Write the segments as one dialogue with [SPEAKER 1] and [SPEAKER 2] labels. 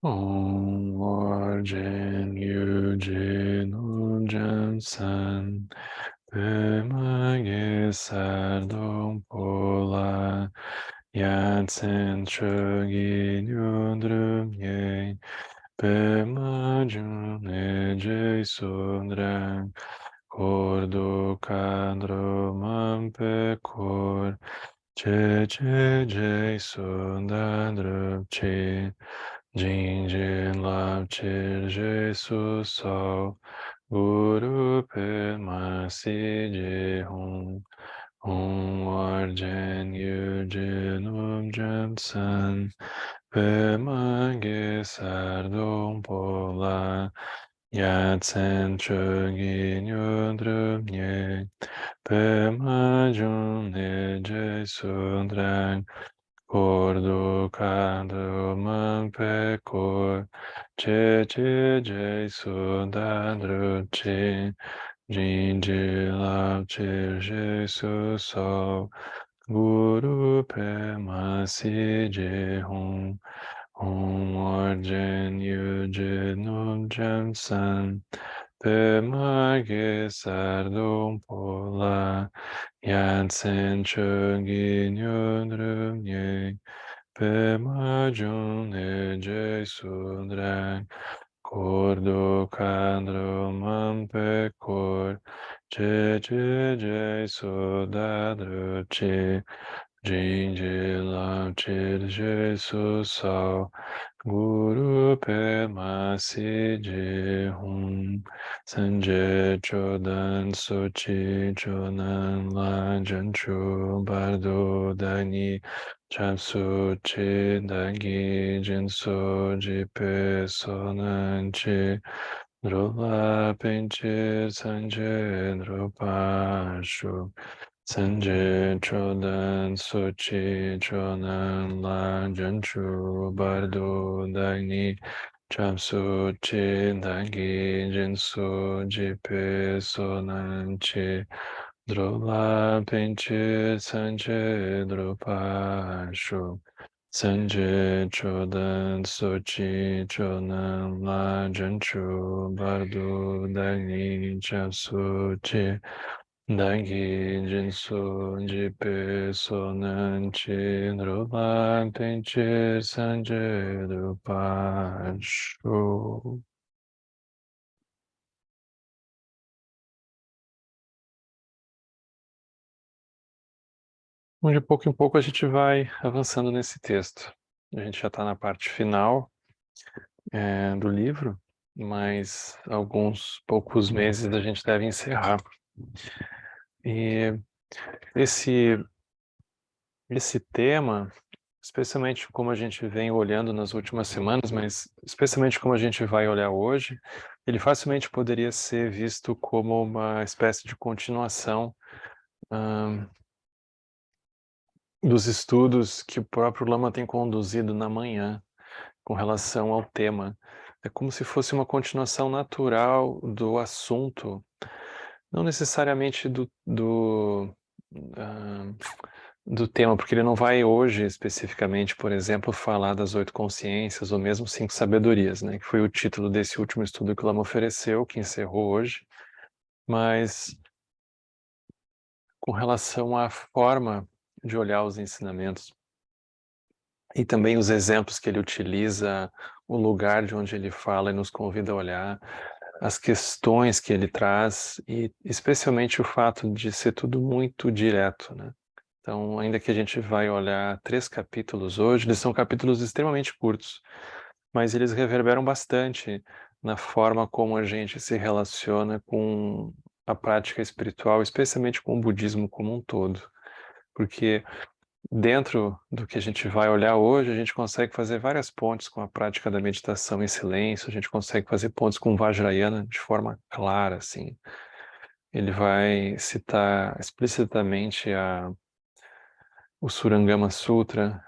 [SPEAKER 1] Om Orgen Yujin Unjan San Pemage Sardom Pola Yatsen Chogi Nyudrum Ye Pemajun Eje Sundrang Kordo Kandro Mampe Kor Che Che Je Sundandrup Che Jin Jin Lam Chir Jesus So Guru Pe Ma Si Je Hong Hong War Jen Yu Jin Jam San Pe Ma Ge Sardong Pola Yat Sen Chögi Nyudrum Nye Pe Ma Jun Ne Je Sundrang Kordo Kando Man Pe Kor Che Che Je Sundandru Che Jin Je Lao Che Je Su So Guru Pe Ma Si Je Hong Hong War Jen Yu Je Num Jam San Pe Ma Ge Sardong Pola Yatsen Chogi Nyudrum Nye Pe Ma Jun Ne Je Sundrang Kordo Kandro Man Pe Kor Che Che Je Sodadru Che Jin Je Lam Chir Je Su So Guru Pe Ma Si Je Hong Sanje Chodan Sochi Chonan La Janchu Bardo Dani Chapsu Chi Dagi Jinso Jipe Sonan Chi Drola Pinchi Sanje Dropashu Sanje Chodan Sochi Chonan La Janchu Bardo Dani Chapsu Chi Dagi Jinso Jipe Sonan Chi Drola Pinchi Sanje Dropashu Sanje Chodan Sochi Chonan La Janchu Bardo Dani Chapsu Chi Dagi Jinsu Jipe Sonan Chi Drola Pinchi Sanje Dropashu. De pouco em pouco a gente vai avançando nesse texto. A gente já está na parte final do livro, mas alguns poucos meses a gente deve encerrar. E esse tema, especialmente como a gente vem olhando nas últimas semanas, mas especialmente como a gente vai olhar hoje, ele facilmente poderia ser visto como uma espécie de continuação dos estudos que o próprio Lama tem conduzido na manhã com relação ao tema. É como se fosse uma continuação natural do assunto, não necessariamente do tema, porque ele não vai hoje especificamente, por exemplo, falar das 8 consciências ou mesmo 5 sabedorias, né, que foi o título desse último estudo que o Lama ofereceu, que encerrou hoje, mas com relação à forma de olhar os ensinamentos e também os exemplos que ele utiliza, o lugar de onde ele fala e nos convida a olhar, as questões que ele traz e especialmente o fato de ser tudo muito direto, né? Então, ainda que a gente vai olhar 3 capítulos hoje, eles são capítulos extremamente curtos, mas eles reverberam bastante na forma como a gente se relaciona com a prática espiritual, especialmente com o budismo como um todo. Porque dentro do que a gente vai olhar hoje, a gente consegue fazer várias pontes com a prática da meditação em silêncio, a gente consegue fazer pontes com o Vajrayana de forma clara, assim. Ele vai citar explicitamente o Surangama Sutra,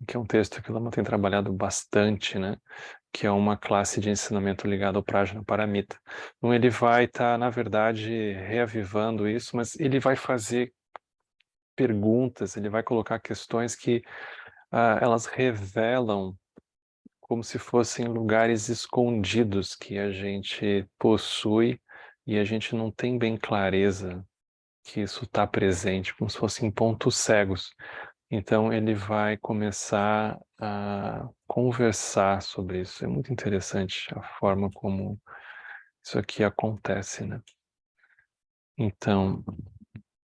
[SPEAKER 1] que é um texto que o Lama tem trabalhado bastante, né? Que é uma classe de ensinamento ligado ao Prajnaparamita. Então ele vai estar, na verdade, reavivando isso, mas ele vai fazer perguntas, ele vai colocar questões que elas revelam como se fossem lugares escondidos que a gente possui e a gente não tem bem clareza que isso está presente, como se fossem pontos cegos. Então ele vai começar a conversar sobre isso. É muito interessante a forma como isso aqui acontece, né? Então,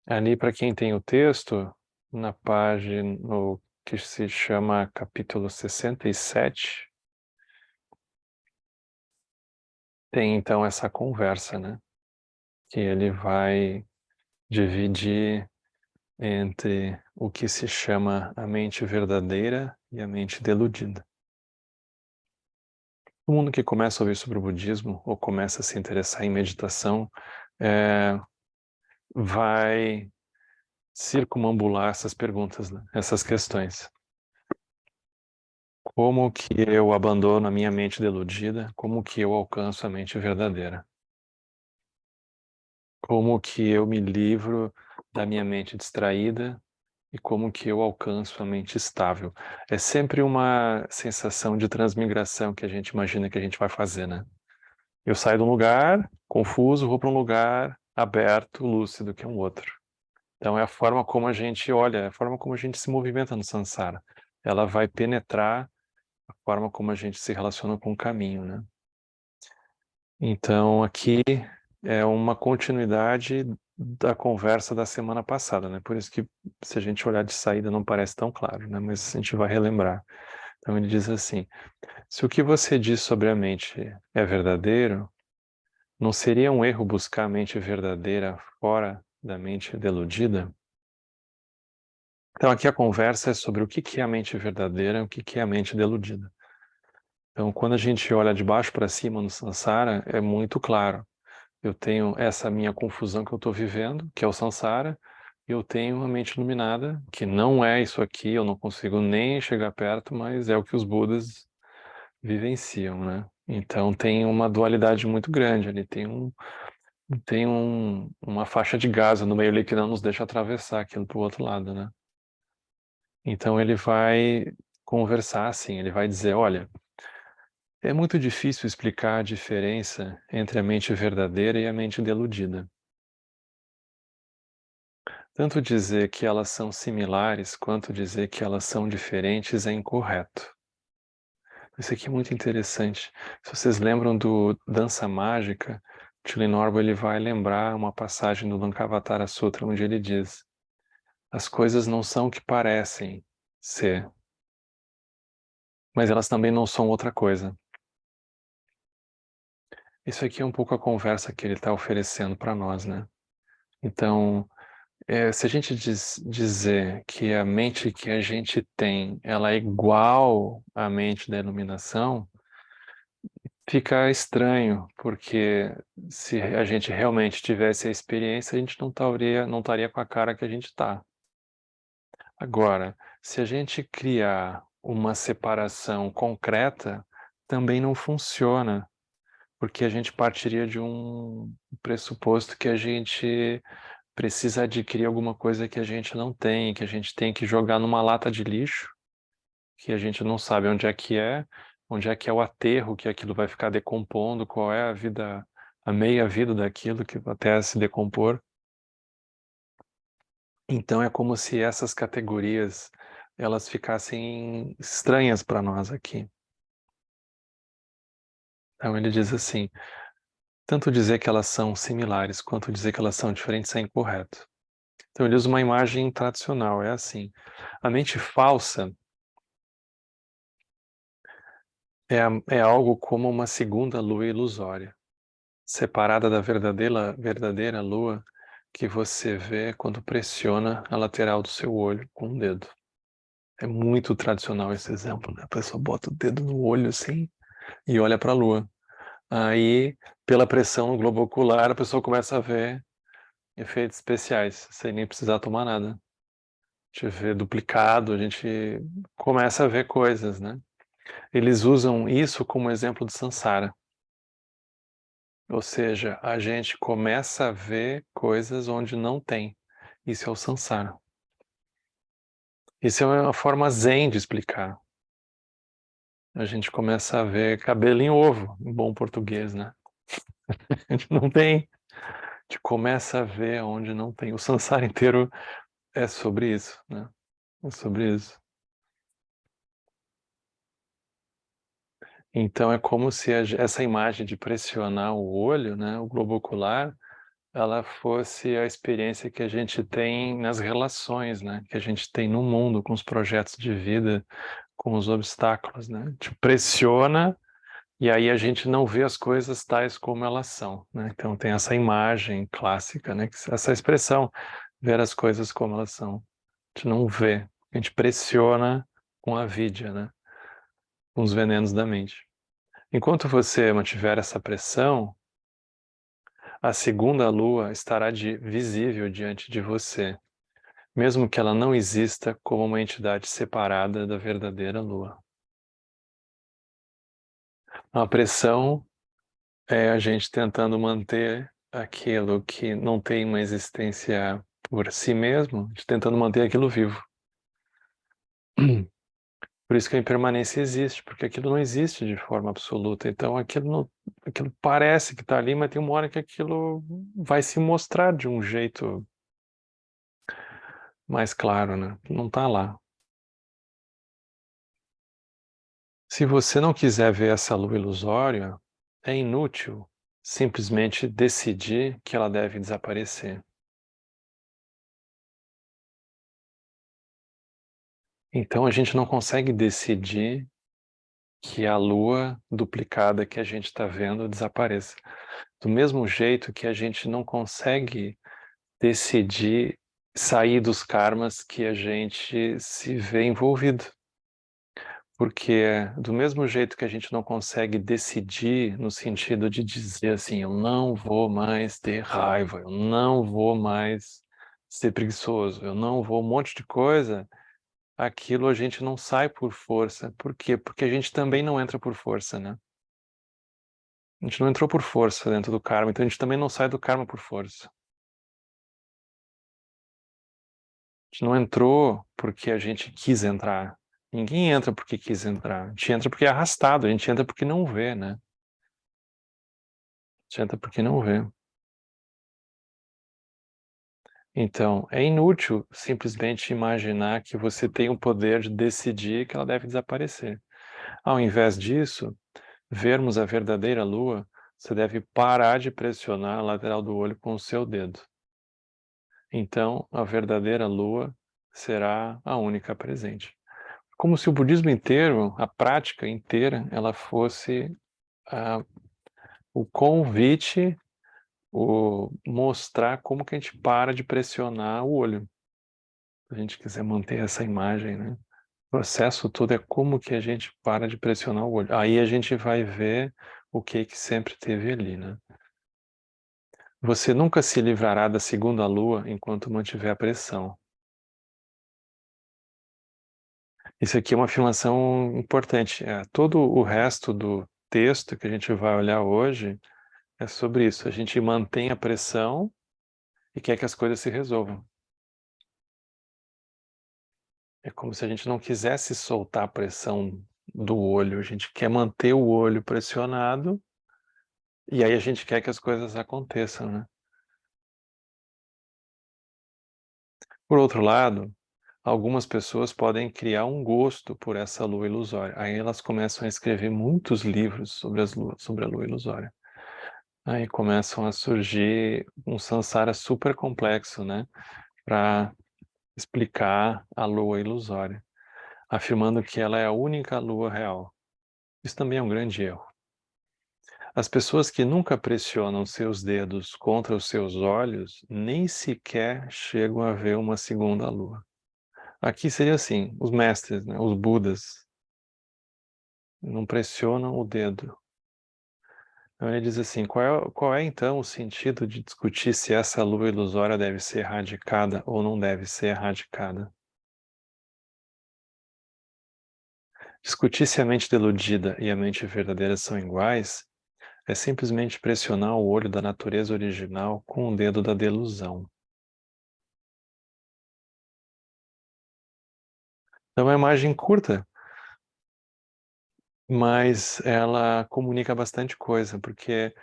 [SPEAKER 1] ali para quem tem o texto, na página no que se chama capítulo 67, tem então essa conversa, né? Que ele vai dividir entre o que se chama a mente verdadeira e a mente deludida. Todo mundo que começa a ouvir sobre o budismo ou começa a se interessar em meditação vai circunambular essas perguntas, né? Essas questões. Como que eu abandono a minha mente deludida? Como que eu alcanço a mente verdadeira? Como que eu me livro da minha mente distraída e como que eu alcanço a mente estável? É sempre uma sensação de transmigração que a gente imagina que a gente vai fazer, né? Eu saio de um lugar confuso, vou para um lugar aberto, lúcido, que é um outro. Então é a forma como a gente olha, é a forma como a gente se movimenta no samsara. Ela vai penetrar a forma como a gente se relaciona com o caminho, né? Então aqui é uma continuidade da conversa da semana passada, né? Por isso que se a gente olhar de saída não parece tão claro, né? Mas a gente vai relembrar. Então ele diz assim: se o que você diz sobre a mente é verdadeiro, não seria um erro buscar a mente verdadeira fora da mente deludida? Então aqui a conversa é sobre o que é a mente verdadeira e o que é a mente deludida. Então quando a gente olha de baixo para cima no samsara, é muito claro. Eu tenho essa minha confusão que eu estou vivendo, que é o samsara, e eu tenho uma mente iluminada, que não é isso aqui, eu não consigo nem chegar perto, mas é o que os Budas vivenciam, né? Então tem uma dualidade muito grande ali, uma faixa de gás no meio ali que não nos deixa atravessar aquilo para o outro lado, né? Então ele vai conversar assim, ele vai dizer, olha, é muito difícil explicar a diferença entre a mente verdadeira e a mente deludida. Tanto dizer que elas são similares quanto dizer que elas são diferentes é incorreto. Isso aqui é muito interessante. Se vocês lembram do Dança Mágica, Tilly Norbo ele vai lembrar uma passagem do Lankavatara Sutra onde ele diz: as coisas não são o que parecem ser, mas elas também não são outra coisa. Isso aqui é um pouco a conversa que ele está oferecendo para nós, né? Então, se a gente dizer que a mente que a gente tem, ela é igual à mente da iluminação, fica estranho, porque se a gente realmente tivesse a experiência, a gente não estaria com a cara que a gente está. Agora, se a gente criar uma separação concreta, também não funciona, porque a gente partiria de um pressuposto que a gente precisa adquirir alguma coisa que a gente não tem, que a gente tem que jogar numa lata de lixo, que a gente não sabe onde é que é o aterro, que aquilo vai ficar decompondo, qual é a vida, a meia-vida daquilo que até se decompor. Então é como se essas categorias elas ficassem estranhas para nós aqui. Então ele diz assim, tanto dizer que elas são similares quanto dizer que elas são diferentes é incorreto. Então ele usa uma imagem tradicional, é assim, a mente falsa é algo como uma segunda lua ilusória, separada da verdadeira lua que você vê quando pressiona a lateral do seu olho com o dedo. É muito tradicional esse exemplo, né? A pessoa bota o dedo no olho assim e olha para a lua. Aí, pela pressão no globo ocular, a pessoa começa a ver efeitos especiais, sem nem precisar tomar nada. A gente vê duplicado, a gente começa a ver coisas, né? Eles usam isso como exemplo de samsara. Ou seja, a gente começa a ver coisas onde não tem. Isso é o samsara. Isso é uma forma zen de explicar. a gente começa a ver cabelo em ovo, em bom português, né? A gente não tem, a gente começa a ver onde não tem. O Sansara inteiro é sobre isso, né? É sobre isso. Então é como se essa imagem de pressionar o olho, né, o globo ocular, ela fosse a experiência que a gente tem nas relações, né, que a gente tem no mundo, com os projetos de vida, com os obstáculos, né? Te pressiona e aí a gente não vê as coisas tais como elas são, né? Então tem essa imagem clássica, né, essa expressão, ver as coisas como elas são. A gente não vê, a gente pressiona com a vidya, né, com os venenos da mente. Enquanto você mantiver essa pressão, a segunda lua estará visível diante de você, mesmo que ela não exista como uma entidade separada da verdadeira lua. A pressão é a gente tentando manter aquilo que não tem uma existência por si mesmo, tentando manter aquilo vivo. Por isso que a impermanência existe, porque aquilo não existe de forma absoluta. Então aquilo parece que está ali, mas tem uma hora que aquilo vai se mostrar de um jeito mais claro, né? Não está lá. Se você não quiser ver essa lua ilusória, é inútil simplesmente decidir que ela deve desaparecer. Então a gente não consegue decidir que a lua duplicada que a gente está vendo desapareça. Do mesmo jeito que a gente não consegue decidir sair dos karmas que a gente se vê envolvido. Porque do mesmo jeito que a gente não consegue decidir no sentido de dizer assim, eu não vou mais ter raiva, eu não vou mais ser preguiçoso, eu não vou um monte de coisa, aquilo a gente não sai por força. Por quê? Porque a gente também não entra por força, né? A gente não entrou por força dentro do karma, então a gente também não sai do karma por força. A gente não entrou porque a gente quis entrar. Ninguém entra porque quis entrar. A gente entra porque é arrastado, a gente entra porque não vê, né? A gente entra porque não vê. Então, é inútil simplesmente imaginar que você tem o poder de decidir que ela deve desaparecer. Ao invés disso, vermos a verdadeira lua, você deve parar de pressionar a lateral do olho com o seu dedo. Então, a verdadeira lua será a única presente. Como se o budismo inteiro, a prática inteira, ela fosse o convite, o mostrar como que a gente para de pressionar o olho. Se a gente quiser manter essa imagem, né? O processo todo é como que a gente para de pressionar o olho. Aí a gente vai ver o que sempre teve ali, né? Você nunca se livrará da segunda lua enquanto mantiver a pressão. Isso aqui é uma afirmação importante. Todo o resto do texto que a gente vai olhar hoje é sobre isso. A gente mantém a pressão e quer que as coisas se resolvam. É como se a gente não quisesse soltar a pressão do olho. A gente quer manter o olho pressionado e aí a gente quer que as coisas aconteçam, né? Por outro lado, algumas pessoas podem criar um gosto por essa lua ilusória. Aí elas começam a escrever muitos livros sobre a lua ilusória. Aí começam a surgir um samsara super complexo, né? Para explicar a lua ilusória, afirmando que ela é a única lua real. Isso também é um grande erro. As pessoas que nunca pressionam seus dedos contra os seus olhos nem sequer chegam a ver uma segunda lua. Aqui seria assim, os mestres, né, os budas, não pressionam o dedo. Então ele diz assim, qual é então o sentido de discutir se essa lua ilusória deve ser erradicada ou não deve ser erradicada? Discutir se a mente deludida e a mente verdadeira são iguais é simplesmente pressionar o olho da natureza original com o dedo da delusão. É uma imagem curta mas ela comunica bastante coisa, porque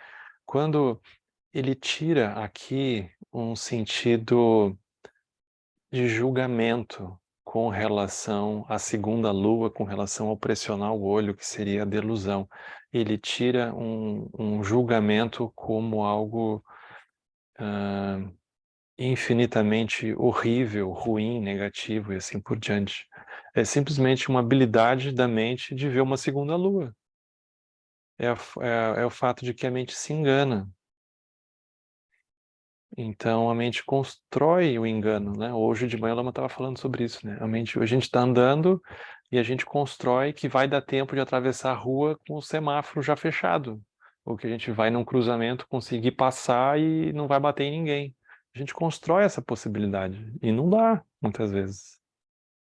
[SPEAKER 1] quando ele tira aqui um sentido de julgamento com relação à segunda lua, com relação ao pressionar o olho, que seria a delusão. Ele tira um julgamento como algo infinitamente horrível, ruim, negativo e assim por diante. É simplesmente uma habilidade da mente de ver uma segunda lua. É o fato de que a mente se engana. Então a mente constrói o engano, né? Hoje de manhã ela estava falando sobre isso, né? A gente está andando e a gente constrói que vai dar tempo de atravessar a rua com o semáforo já fechado, ou que a gente vai num cruzamento conseguir passar e não vai bater em ninguém. A gente constrói essa possibilidade e não dá muitas vezes.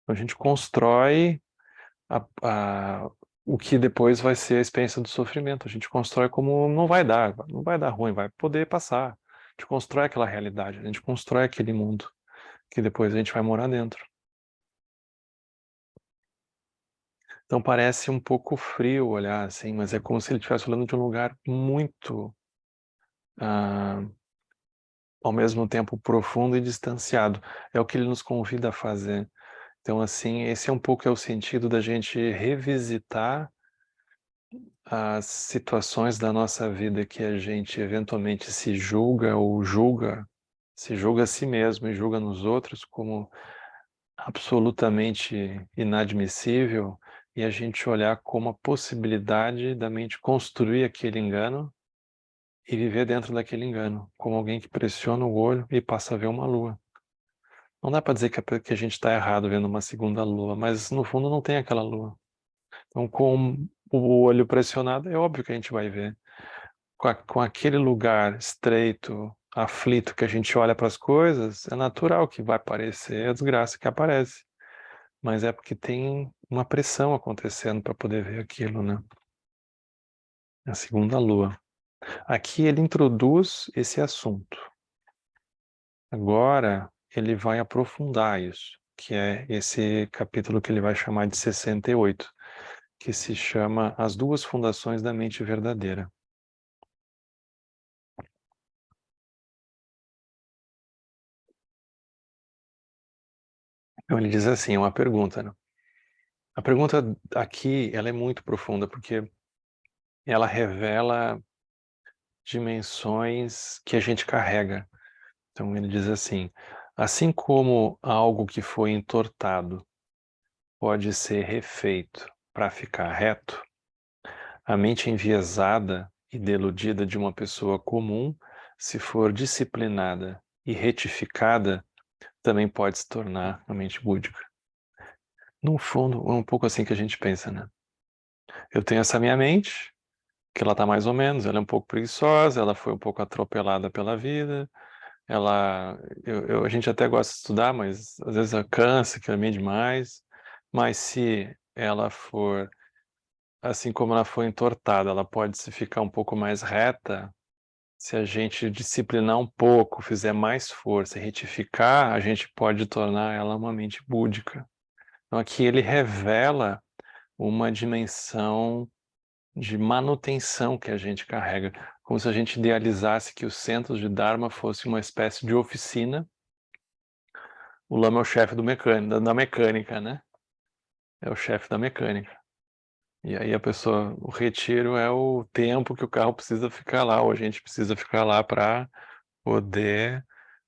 [SPEAKER 1] A gente constrói a, a, o que depois vai ser a experiência do sofrimento. A gente constrói como não vai dar ruim, vai poder passar. A gente constrói aquela realidade, a gente constrói aquele mundo que depois a gente vai morar dentro. Então parece um pouco frio olhar assim, mas é como se ele estivesse olhando de um lugar muito, ah, ao mesmo tempo profundo e distanciado. É o que ele nos convida a fazer. Então assim, esse é um pouco o sentido da gente revisitar as situações da nossa vida que a gente eventualmente se julga ou se julga a si mesmo e julga nos outros como absolutamente inadmissível, e a gente olhar como a possibilidade da mente construir aquele engano e viver dentro daquele engano, como alguém que pressiona o olho e passa a ver uma lua. Não dá para dizer que a gente está errado vendo uma segunda lua, mas no fundo não tem aquela lua. Então, com o olho pressionado, é óbvio que a gente vai ver. Com aquele lugar estreito, aflito que a gente olha para as coisas, é natural que vai aparecer a desgraça que aparece. Mas é porque tem uma pressão acontecendo para poder ver aquilo, né? A segunda lua. Aqui ele introduz esse assunto. Agora ele vai aprofundar isso, que é esse capítulo que ele vai chamar de 68, que se chama As Duas Fundações da Mente Verdadeira. Então ele diz assim, é uma pergunta, né? A pergunta aqui, ela é muito profunda, porque ela revela dimensões que a gente carrega. Então ele diz assim como algo que foi entortado pode ser refeito para ficar reto, a mente enviesada e deludida de uma pessoa comum, se for disciplinada e retificada, também pode se tornar a mente búdica. No fundo, é um pouco assim que a gente pensa, né? Eu tenho essa minha mente, que ela tá mais ou menos, ela é um pouco preguiçosa, ela foi um pouco atropelada pela vida, a gente até gosta de estudar, mas às vezes ela cansa, que é meio demais, mas se ela for, assim como ela foi entortada, ela pode se ficar um pouco mais reta, se a gente disciplinar um pouco, fizer mais força e retificar, a gente pode tornar ela uma mente búdica. Então aqui ele revela uma dimensão de manutenção que a gente carrega, como se a gente idealizasse que os centros de Dharma fosse uma espécie de oficina. O Lama é o chefe do mecânico, da mecânica, né? É o chefe da mecânica. E aí a pessoa, o retiro é o tempo que o carro precisa ficar lá, ou a gente precisa ficar lá para poder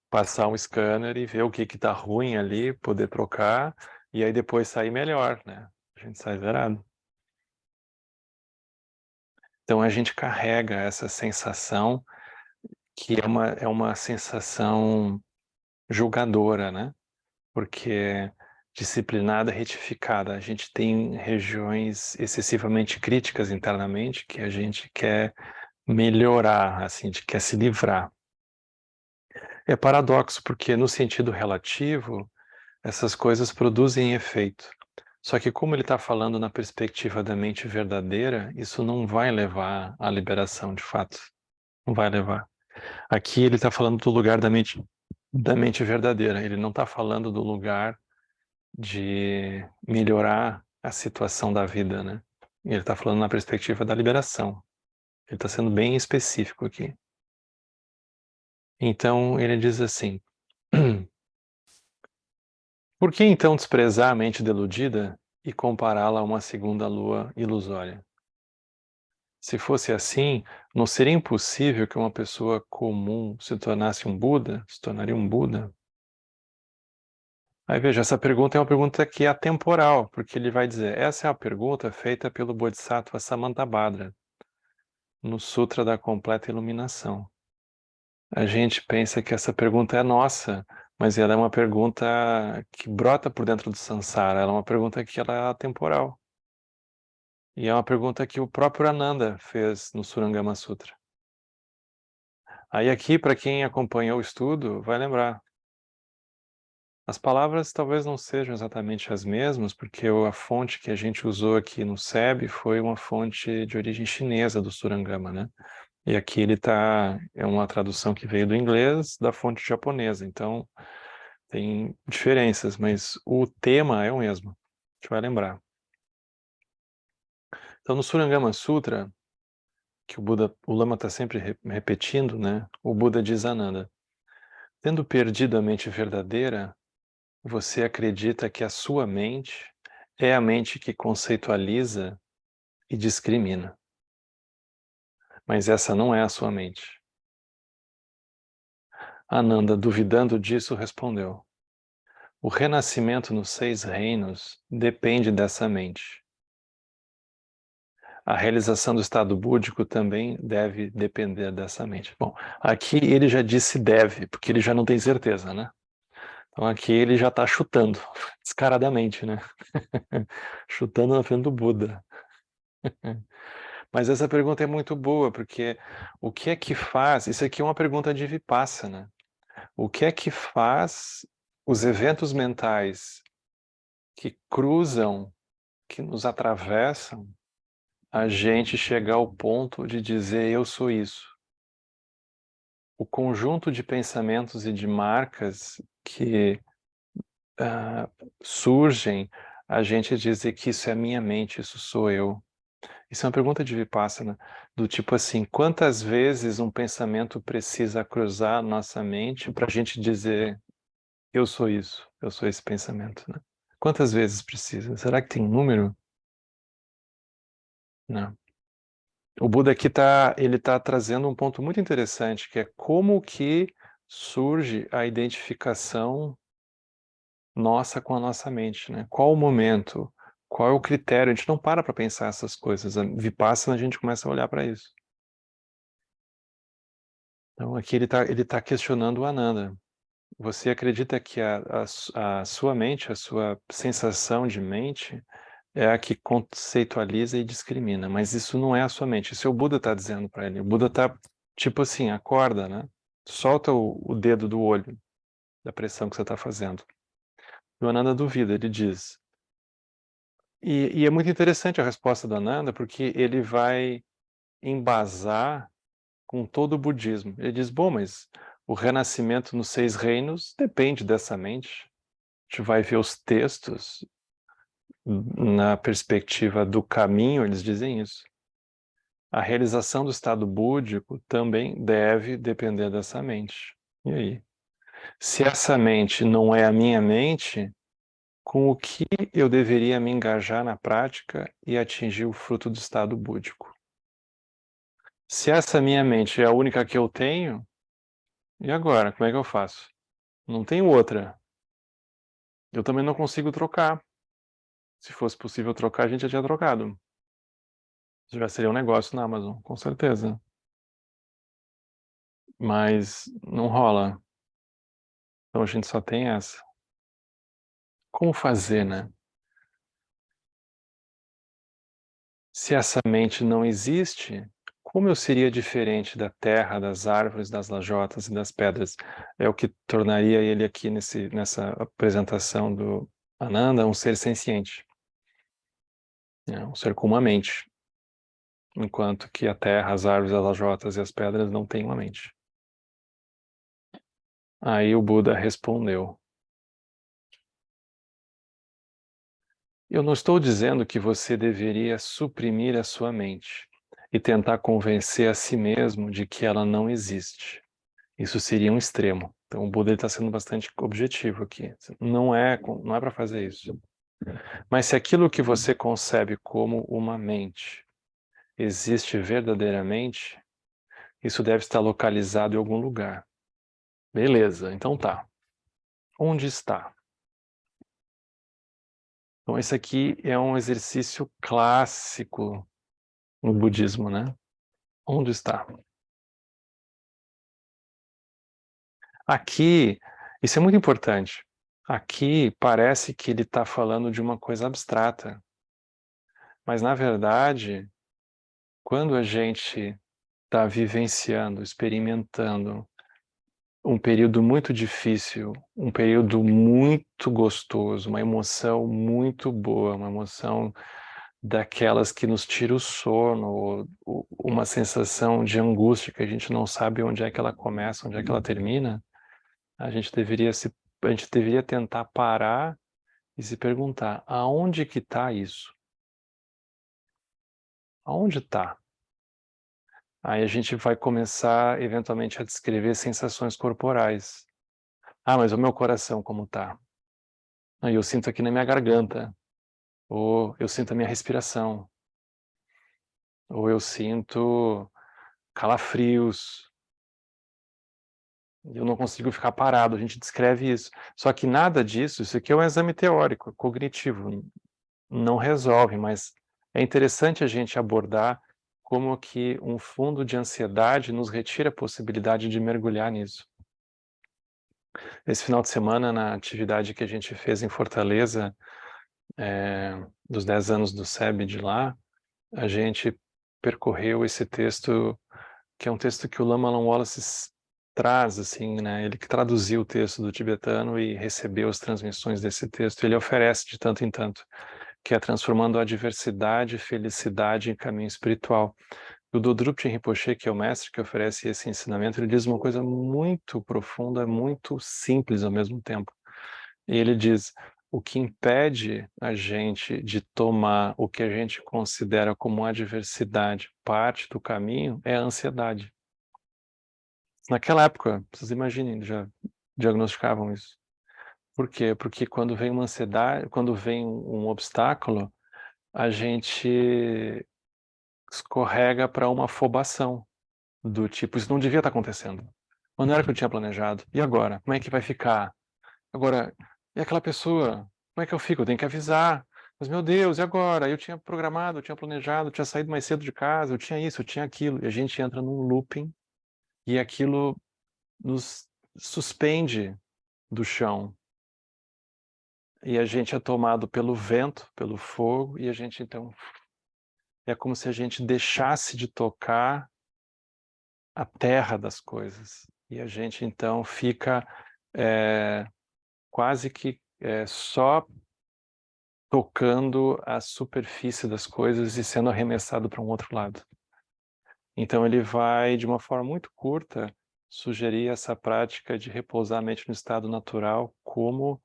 [SPEAKER 1] passar um scanner e ver o que está ruim ali, poder trocar, e aí depois sair melhor, né? A gente sai zerado. Então a gente carrega essa sensação que é uma sensação julgadora, né? Porque disciplinada, retificada, a gente tem regiões excessivamente críticas internamente que a gente quer melhorar, assim, a gente quer se livrar. É paradoxo, porque no sentido relativo, essas coisas produzem efeito. Só que como ele está falando na perspectiva da mente verdadeira, isso não vai levar à liberação de fato. Não vai levar. Aqui ele está falando do lugar da mente verdadeira. Ele não está falando do lugar de melhorar a situação da vida, né? E ele está falando na perspectiva da liberação. Ele está sendo bem específico aqui. Então, ele diz assim: por que então desprezar a mente deludida e compará-la a uma segunda lua ilusória? Se fosse assim, não seria impossível que uma pessoa comum se tornasse um Buda, se tornaria um Buda? Aí veja, essa pergunta é uma pergunta que é atemporal, porque ele vai dizer, essa é a pergunta feita pelo Bodhisattva Samantabhadra, no Sutra da Completa Iluminação. A gente pensa que essa pergunta é nossa, mas ela é uma pergunta que brota por dentro do Sansara, ela é uma pergunta que ela é atemporal. E é uma pergunta que o próprio Ananda fez no Surangama Sutra. Aí aqui, para quem acompanhou o estudo, vai lembrar. As palavras talvez não sejam exatamente as mesmas, porque a fonte que a gente usou aqui no SEB foi uma fonte de origem chinesa do Surangama, né? E aqui é uma tradução que veio do inglês da fonte japonesa, então tem diferenças, mas o tema é o mesmo, a gente vai lembrar. Então no Surangama Sutra, que o Lama está sempre repetindo, né? O Buda diz a Ananda, tendo perdido a mente verdadeira, você acredita que a sua mente é a mente que conceitualiza e discrimina. Mas essa não é a sua mente. Ananda, duvidando disso, respondeu: o renascimento nos 6 reinos depende dessa mente. A realização do estado búdico também deve depender dessa mente. Bom, aqui ele já disse deve, porque ele já não tem certeza, né? Então aqui ele já está chutando, descaradamente, né? Chutando na frente do Buda. Mas essa pergunta é muito boa, porque o que é que faz... Isso aqui é uma pergunta de Vipassana. O que é que faz os eventos mentais que cruzam, que nos atravessam, a gente chegar ao ponto de dizer eu sou isso? O conjunto de pensamentos e de marcas que surgem, a gente dizer que isso é a minha mente, isso sou eu. Isso é uma pergunta de Vipassana, do tipo assim, quantas vezes um pensamento precisa cruzar nossa mente para a gente dizer, eu sou isso, eu sou esse pensamento, né? Quantas vezes precisa? Será que tem um número? Não. O Buda aqui ele tá trazendo um ponto muito interessante, que é como que surge a identificação nossa com a nossa mente, né? Qual o momento? Qual é o critério? A gente não para pensar essas coisas. A Vipassana, a gente começa a olhar para isso. Então aqui ele tá questionando o Ananda. Você acredita que a sua mente, a sua sensação de mente é a que conceitualiza e discrimina, mas isso não é a sua mente. Isso é o Buda está dizendo para ele. O Buda está tipo assim, acorda, né? Solta o dedo do olho da pressão que você está fazendo. E o Ananda duvida, ele diz. E é muito interessante a resposta do Ananda, porque ele vai embasar com todo o budismo. Ele diz, bom, mas o renascimento nos 6 reinos depende dessa mente. A gente vai ver os textos na perspectiva do caminho, eles dizem isso. A realização do estado búdico também deve depender dessa mente. E aí? Se essa mente não é a minha mente, com o que eu deveria me engajar na prática e atingir o fruto do estado búdico? Se essa minha mente é a única que eu tenho, e agora? Como é que eu faço? Não tenho outra. Eu também não consigo trocar. Se fosse possível trocar, a gente já tinha trocado. Isso já seria um negócio na Amazon, com certeza. Mas não rola. Então a gente só tem essa. Como fazer, né? Se essa mente não existe, como eu seria diferente da terra, das árvores, das lajotas e das pedras? É o que tornaria ele aqui nessa apresentação do Ananda um ser senciente, né? Um ser com uma mente, enquanto que a terra, as árvores, as lajotas e as pedras não têm uma mente. Aí o Buda respondeu: Eu não estou dizendo que você deveria suprimir a sua mente e tentar convencer a si mesmo de que ela não existe. Isso seria um extremo. Então o Buda está sendo bastante objetivo aqui. Não é para fazer isso. Mas se aquilo que você concebe como uma mente existe verdadeiramente, isso deve estar localizado em algum lugar. Beleza, então tá. Onde está? Então esse aqui é um exercício clássico no budismo, né? Onde está? Aqui, isso é muito importante. Aqui parece que ele está falando de uma coisa abstrata, mas na verdade, quando a gente está vivenciando, experimentando um período muito difícil, um período muito gostoso, uma emoção muito boa, uma emoção daquelas que nos tira o sono, ou uma sensação de angústia que a gente não sabe onde é que ela começa, onde é que ela termina, a gente deveria tentar parar e se perguntar, aonde que está isso? Aonde está? Aí a gente vai começar, eventualmente, a descrever sensações corporais. Ah, mas o meu coração como está? Aí eu sinto aqui na minha garganta, ou eu sinto a minha respiração, ou eu sinto calafrios, eu não consigo ficar parado, a gente descreve isso. Só que nada disso, isso aqui é um exame teórico, cognitivo, não resolve, mas é interessante a gente abordar como que um fundo de ansiedade nos retira a possibilidade de mergulhar nisso. Esse final de semana, na atividade que a gente fez em Fortaleza, dos 10 anos do SEB de lá, a gente percorreu esse texto, que é um texto que o Lama Alam Wallace traz, assim, né? Ele que traduziu o texto do tibetano e recebeu as transmissões desse texto, ele oferece de tanto em tanto, que é transformando a adversidade e felicidade em caminho espiritual. O Dodrupchen Rinpoche, que é o mestre que oferece esse ensinamento, ele diz uma coisa muito profunda, muito simples ao mesmo tempo. E ele diz, o que impede a gente de tomar o que a gente considera como adversidade parte do caminho é a ansiedade. Naquela época, vocês imaginem, já diagnosticavam isso. Por quê? Porque quando vem uma ansiedade, quando vem um obstáculo, a gente escorrega para uma afobação, do tipo, isso não devia estar acontecendo. Mas não era o que eu tinha planejado. E agora? Como é que vai ficar? Agora, e aquela pessoa? Como é que eu fico? Eu tenho que avisar. Mas, meu Deus, e agora? Eu tinha programado, eu tinha planejado, eu tinha saído mais cedo de casa, eu tinha isso, eu tinha aquilo. E a gente entra num looping e aquilo nos suspende do chão. E a gente é tomado pelo vento, pelo fogo, e a gente, então, é como se a gente deixasse de tocar a terra das coisas. E a gente, então, fica quase que só tocando a superfície das coisas e sendo arremessado para um outro lado. Então ele vai, de uma forma muito curta, sugerir essa prática de repousar a mente no estado natural como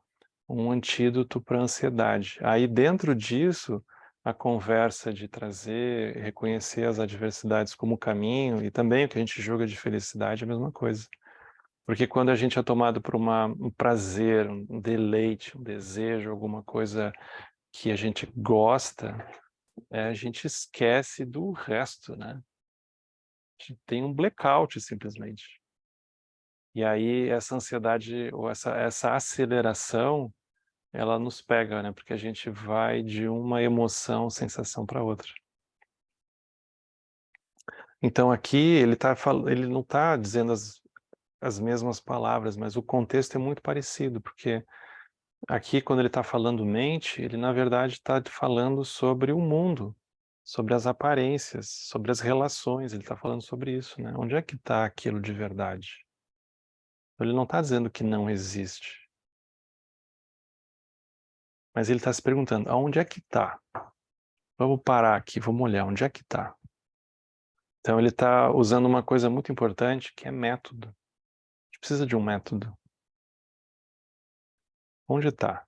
[SPEAKER 1] um antídoto para a ansiedade. Aí dentro disso, a conversa de trazer, reconhecer as adversidades como caminho e também o que a gente julga de felicidade é a mesma coisa. Porque quando a gente é tomado por um prazer, um deleite, um desejo, alguma coisa que a gente gosta, a gente esquece do resto, né? A gente tem um blackout, simplesmente. E aí essa ansiedade, ou essa aceleração, ela nos pega, né? Porque a gente vai de uma emoção, sensação para outra. Então aqui ele não está dizendo as mesmas palavras, mas o contexto é muito parecido, porque aqui, quando ele está falando mente, ele na verdade está falando sobre o mundo, sobre as aparências, sobre as relações, ele está falando sobre isso, né? Onde é que está aquilo de verdade? Ele não está dizendo que não existe, mas ele está se perguntando, aonde é que está? Vamos parar aqui, vamos olhar, onde é que está? Então ele está usando uma coisa muito importante, que é método. A gente precisa de um método. Onde está?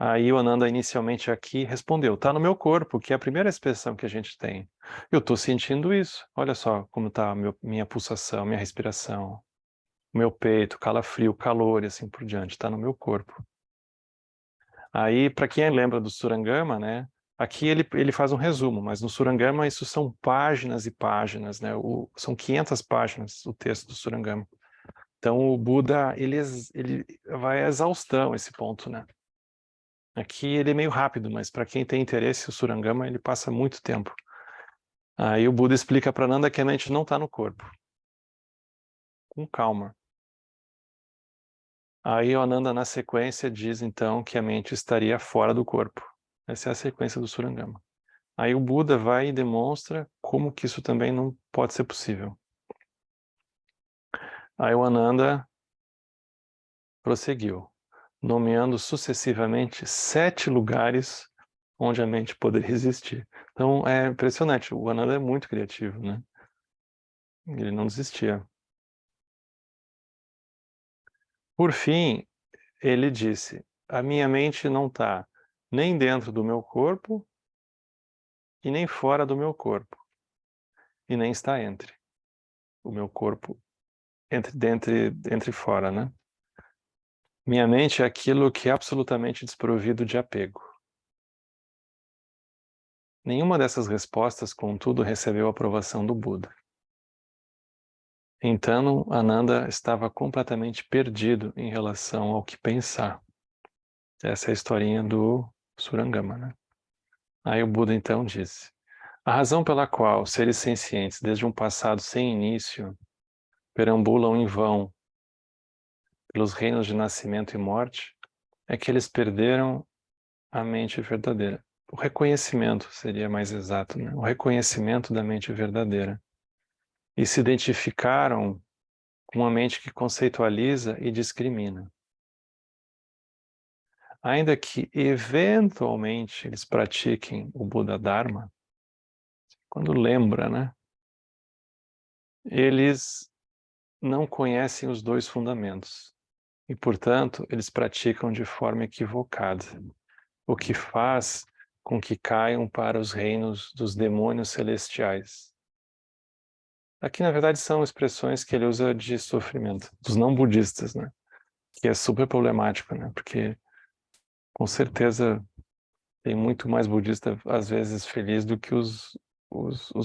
[SPEAKER 1] Aí o Ananda inicialmente aqui respondeu, está no meu corpo, que é a primeira expressão que a gente tem. Eu estou sentindo isso. Olha só como está minha pulsação, minha respiração, meu peito, calafrio, calor e assim por diante. Está no meu corpo. Aí, para quem lembra do Surangama, né? Aqui ele faz um resumo, mas no Surangama isso são páginas e páginas, né? São 500 páginas o texto do Surangama. Então o Buda, ele vai à exaustão esse ponto, né? Aqui ele é meio rápido, mas para quem tem interesse, o Surangama, ele passa muito tempo. Aí o Buda explica para Nanda que a mente não está no corpo. Com calma. Aí o Ananda, na sequência, diz então que a mente estaria fora do corpo. Essa é a sequência do Surangama. Aí o Buda vai e demonstra como que isso também não pode ser possível. Aí o Ananda prosseguiu, nomeando sucessivamente 7 lugares onde a mente poderia existir. Então é impressionante, o Ananda é muito criativo, né? Ele não desistia. Por fim, ele disse, a minha mente não está nem dentro do meu corpo e nem fora do meu corpo, e nem está entre o meu corpo, entre e fora, né? Minha mente é aquilo que é absolutamente desprovido de apego. Nenhuma dessas respostas, contudo, recebeu a aprovação do Buda. Então, Ananda estava completamente perdido em relação ao que pensar. Essa é a historinha do Surangama, né? Aí o Buda então disse, a razão pela qual seres sencientes, desde um passado sem início, perambulam em vão pelos reinos de nascimento e morte, é que eles perderam a mente verdadeira. O reconhecimento seria mais exato, né? O reconhecimento da mente verdadeira. E se identificaram com uma mente que conceitualiza e discrimina. Ainda que eventualmente eles pratiquem o Buda Dharma, quando lembra, né? Eles não conhecem os 2 fundamentos e, portanto, eles praticam de forma equivocada, o que faz com que caiam para os reinos dos demônios celestiais. Aqui, na verdade, são expressões que ele usa de sofrimento, dos não budistas, né? Que é super problemático, né? Porque, com certeza, tem muito mais budista, às vezes, feliz do que os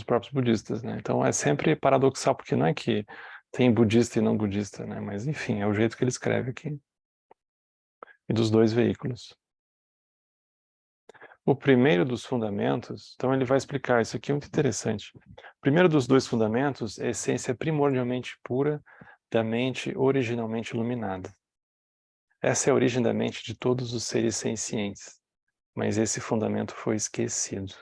[SPEAKER 1] próprios budistas, né? Então, é sempre paradoxal, porque não é que tem budista e não budista, né? Mas, enfim, é o jeito que ele escreve aqui. E dos 2 veículos. O primeiro dos fundamentos, então ele vai explicar, isso aqui é muito interessante. O primeiro dos 2 fundamentos é a essência primordialmente pura da mente originalmente iluminada. Essa é a origem da mente de todos os seres sencientes, mas esse fundamento foi esquecido.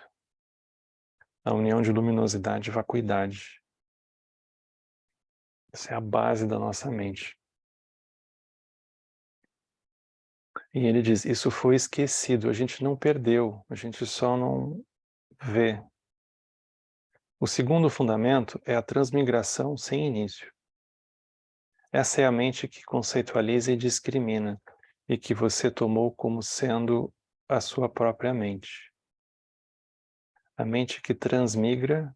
[SPEAKER 1] A união de luminosidade e vacuidade. Essa é a base da nossa mente. E ele diz, isso foi esquecido, a gente não perdeu, a gente só não vê. O segundo fundamento é a transmigração sem início. Essa é a mente que conceitualiza e discrimina, e que você tomou como sendo a sua própria mente. A mente que transmigra,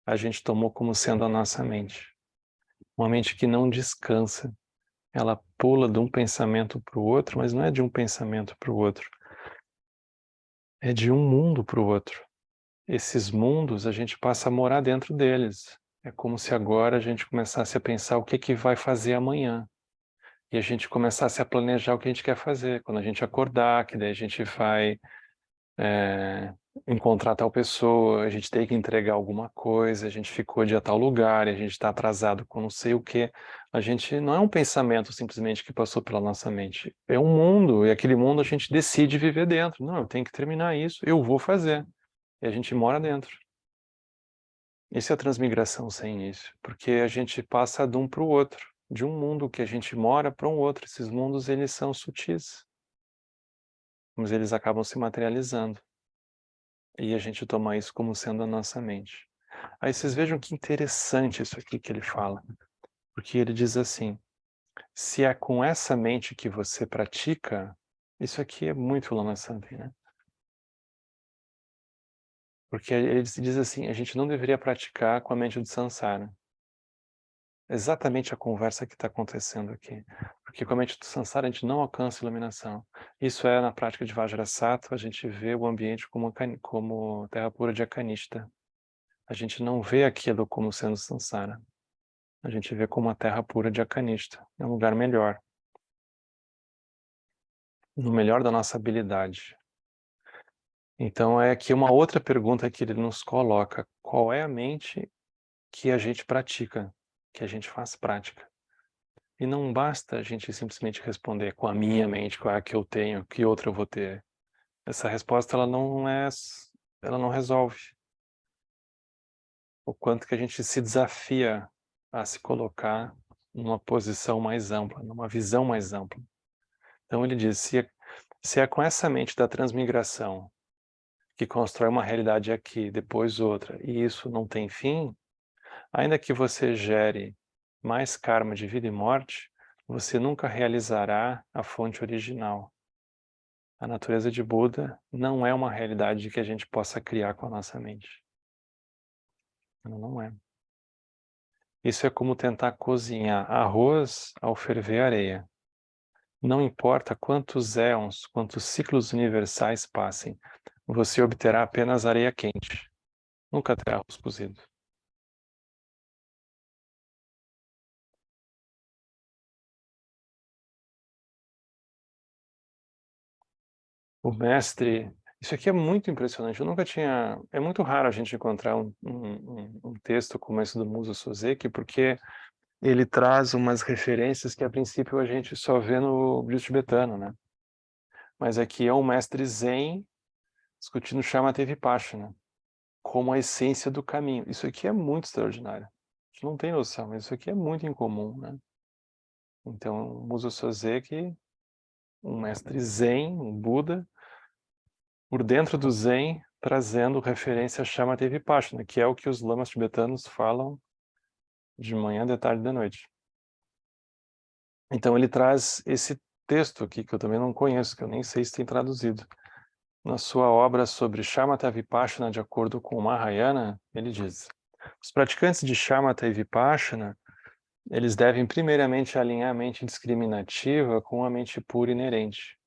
[SPEAKER 1] a gente tomou como sendo a nossa mente. Uma mente que não descansa. Ela pula de um pensamento para o outro, mas não é de um pensamento para o outro. É de um mundo para o outro. Esses mundos, a gente passa a morar dentro deles. É como se agora a gente começasse a pensar o que vai fazer amanhã. E a gente começasse a planejar o que a gente quer fazer. Quando a gente acordar, que daí a gente vai encontrar tal pessoa, a gente tem que entregar alguma coisa, a gente ficou de tal lugar, e a gente está atrasado com não sei o quê. A gente não é um pensamento simplesmente que passou pela nossa mente. É um mundo, e aquele mundo a gente decide viver dentro. Não, eu tenho que terminar isso, eu vou fazer. E a gente mora dentro. Isso é a transmigração sem início, porque a gente passa de um para o outro, de um mundo que a gente mora para um outro. Esses mundos, eles são sutis, mas eles acabam se materializando. E a gente toma isso como sendo a nossa mente. Aí vocês vejam que interessante isso aqui que ele fala, porque ele diz assim, se é com essa mente que você pratica, Isso aqui é muito Lama Santen, né? Porque ele diz assim, a gente não deveria praticar com a mente do Sansara. Exatamente a conversa que está acontecendo aqui. Porque com a mente do Sansara a gente não alcança iluminação. Isso é na prática de Vajrasattva, a gente vê o ambiente como terra pura de Akanishta. A gente não vê aquilo como sendo Sansara. A gente vê como uma terra pura de Akanishta. É um lugar melhor. No melhor da nossa habilidade. Então é aqui uma outra pergunta que ele nos coloca. Qual é a mente que a gente pratica? Que a gente faz prática? E não basta a gente simplesmente responder com a minha mente, qual é a que eu tenho, que outra eu vou ter. Essa resposta ela não resolve. O quanto que a gente se desafia a se colocar numa posição mais ampla, numa visão mais ampla. Então ele diz, se é com essa mente da transmigração que constrói uma realidade aqui, depois outra, e isso não tem fim, ainda que você gere mais karma de vida e morte, você nunca realizará a fonte original. A natureza de Buda não é uma realidade que a gente possa criar com a nossa mente. Ela não é. Isso é como tentar cozinhar arroz ao ferver areia. Não importa quantos éons, quantos ciclos universais passem, você obterá apenas areia quente. Nunca terá arroz cozido. O mestre... Isso aqui é muito impressionante. Eu nunca tinha... É muito raro a gente encontrar um texto como esse do Muso Soseki, porque ele traz umas referências que a princípio a gente só vê no budismo tibetano, né? Mas aqui é um mestre Zen discutindo Shamatha Vipassana como a essência do caminho. Isso aqui é muito extraordinário. A gente não tem noção, mas isso aqui é muito incomum, né? Então, Muso Soseki, um mestre Zen, um Buda, por dentro do Zen, trazendo referência a Shamatha Vipassana, que é o que os lamas tibetanos falam de manhã, de tarde e de noite. Então ele traz esse texto aqui, que eu também não conheço, que eu nem sei se tem traduzido. Na sua obra sobre Shamatha Vipassana, de acordo com o Mahayana, ele diz: os praticantes de Shamatha e Vipassana, eles devem primeiramente alinhar a mente discriminativa com a mente pura inerente.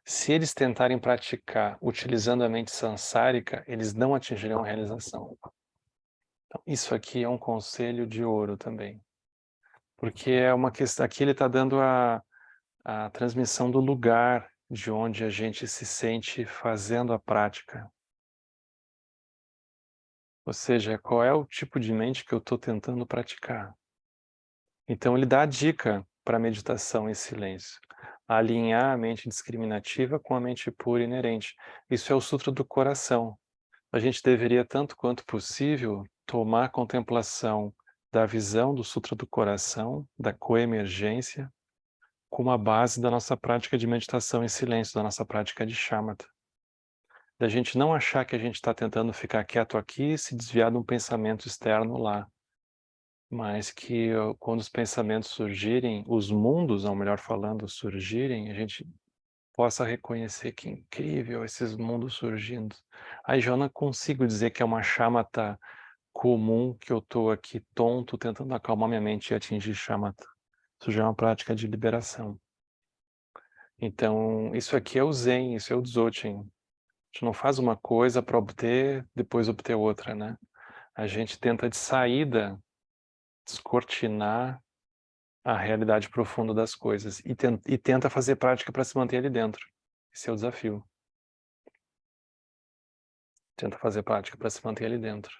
[SPEAKER 1] Se eles tentarem praticar utilizando a mente sansárica, eles não atingirão a realização. Então, isso aqui é um conselho de ouro também. Porque é uma questão, aqui ele está dando a transmissão do lugar de onde a gente se sente fazendo a prática. Ou seja, qual é o tipo de mente que eu estou tentando praticar. Então ele dá a dica para meditação em silêncio. Alinhar a mente discriminativa com a mente pura e inerente. Isso é o Sutra do Coração. A gente deveria, tanto quanto possível, tomar contemplação da visão do Sutra do Coração, da coemergência, como a base da nossa prática de meditação em silêncio, da nossa prática de shamatha. Da gente não achar que a gente está tentando ficar quieto aqui e se desviar de um pensamento externo lá, mas que quando os pensamentos surgirem, os mundos, ao melhor falando, surgirem, a gente possa reconhecer que incrível esses mundos surgindo. Aí já não consigo dizer que é uma shamatha comum, que eu estou aqui tonto, tentando acalmar minha mente e atingir shamatha. Isso já é uma prática de liberação. Então, isso aqui é o Zen, isso é o Dzogchen. A gente não faz uma coisa para obter, depois obter outra, né? A gente tenta de saída descortinar a realidade profunda das coisas e tenta fazer prática para se manter ali dentro. Esse é o desafio. Tenta fazer prática para se manter ali dentro.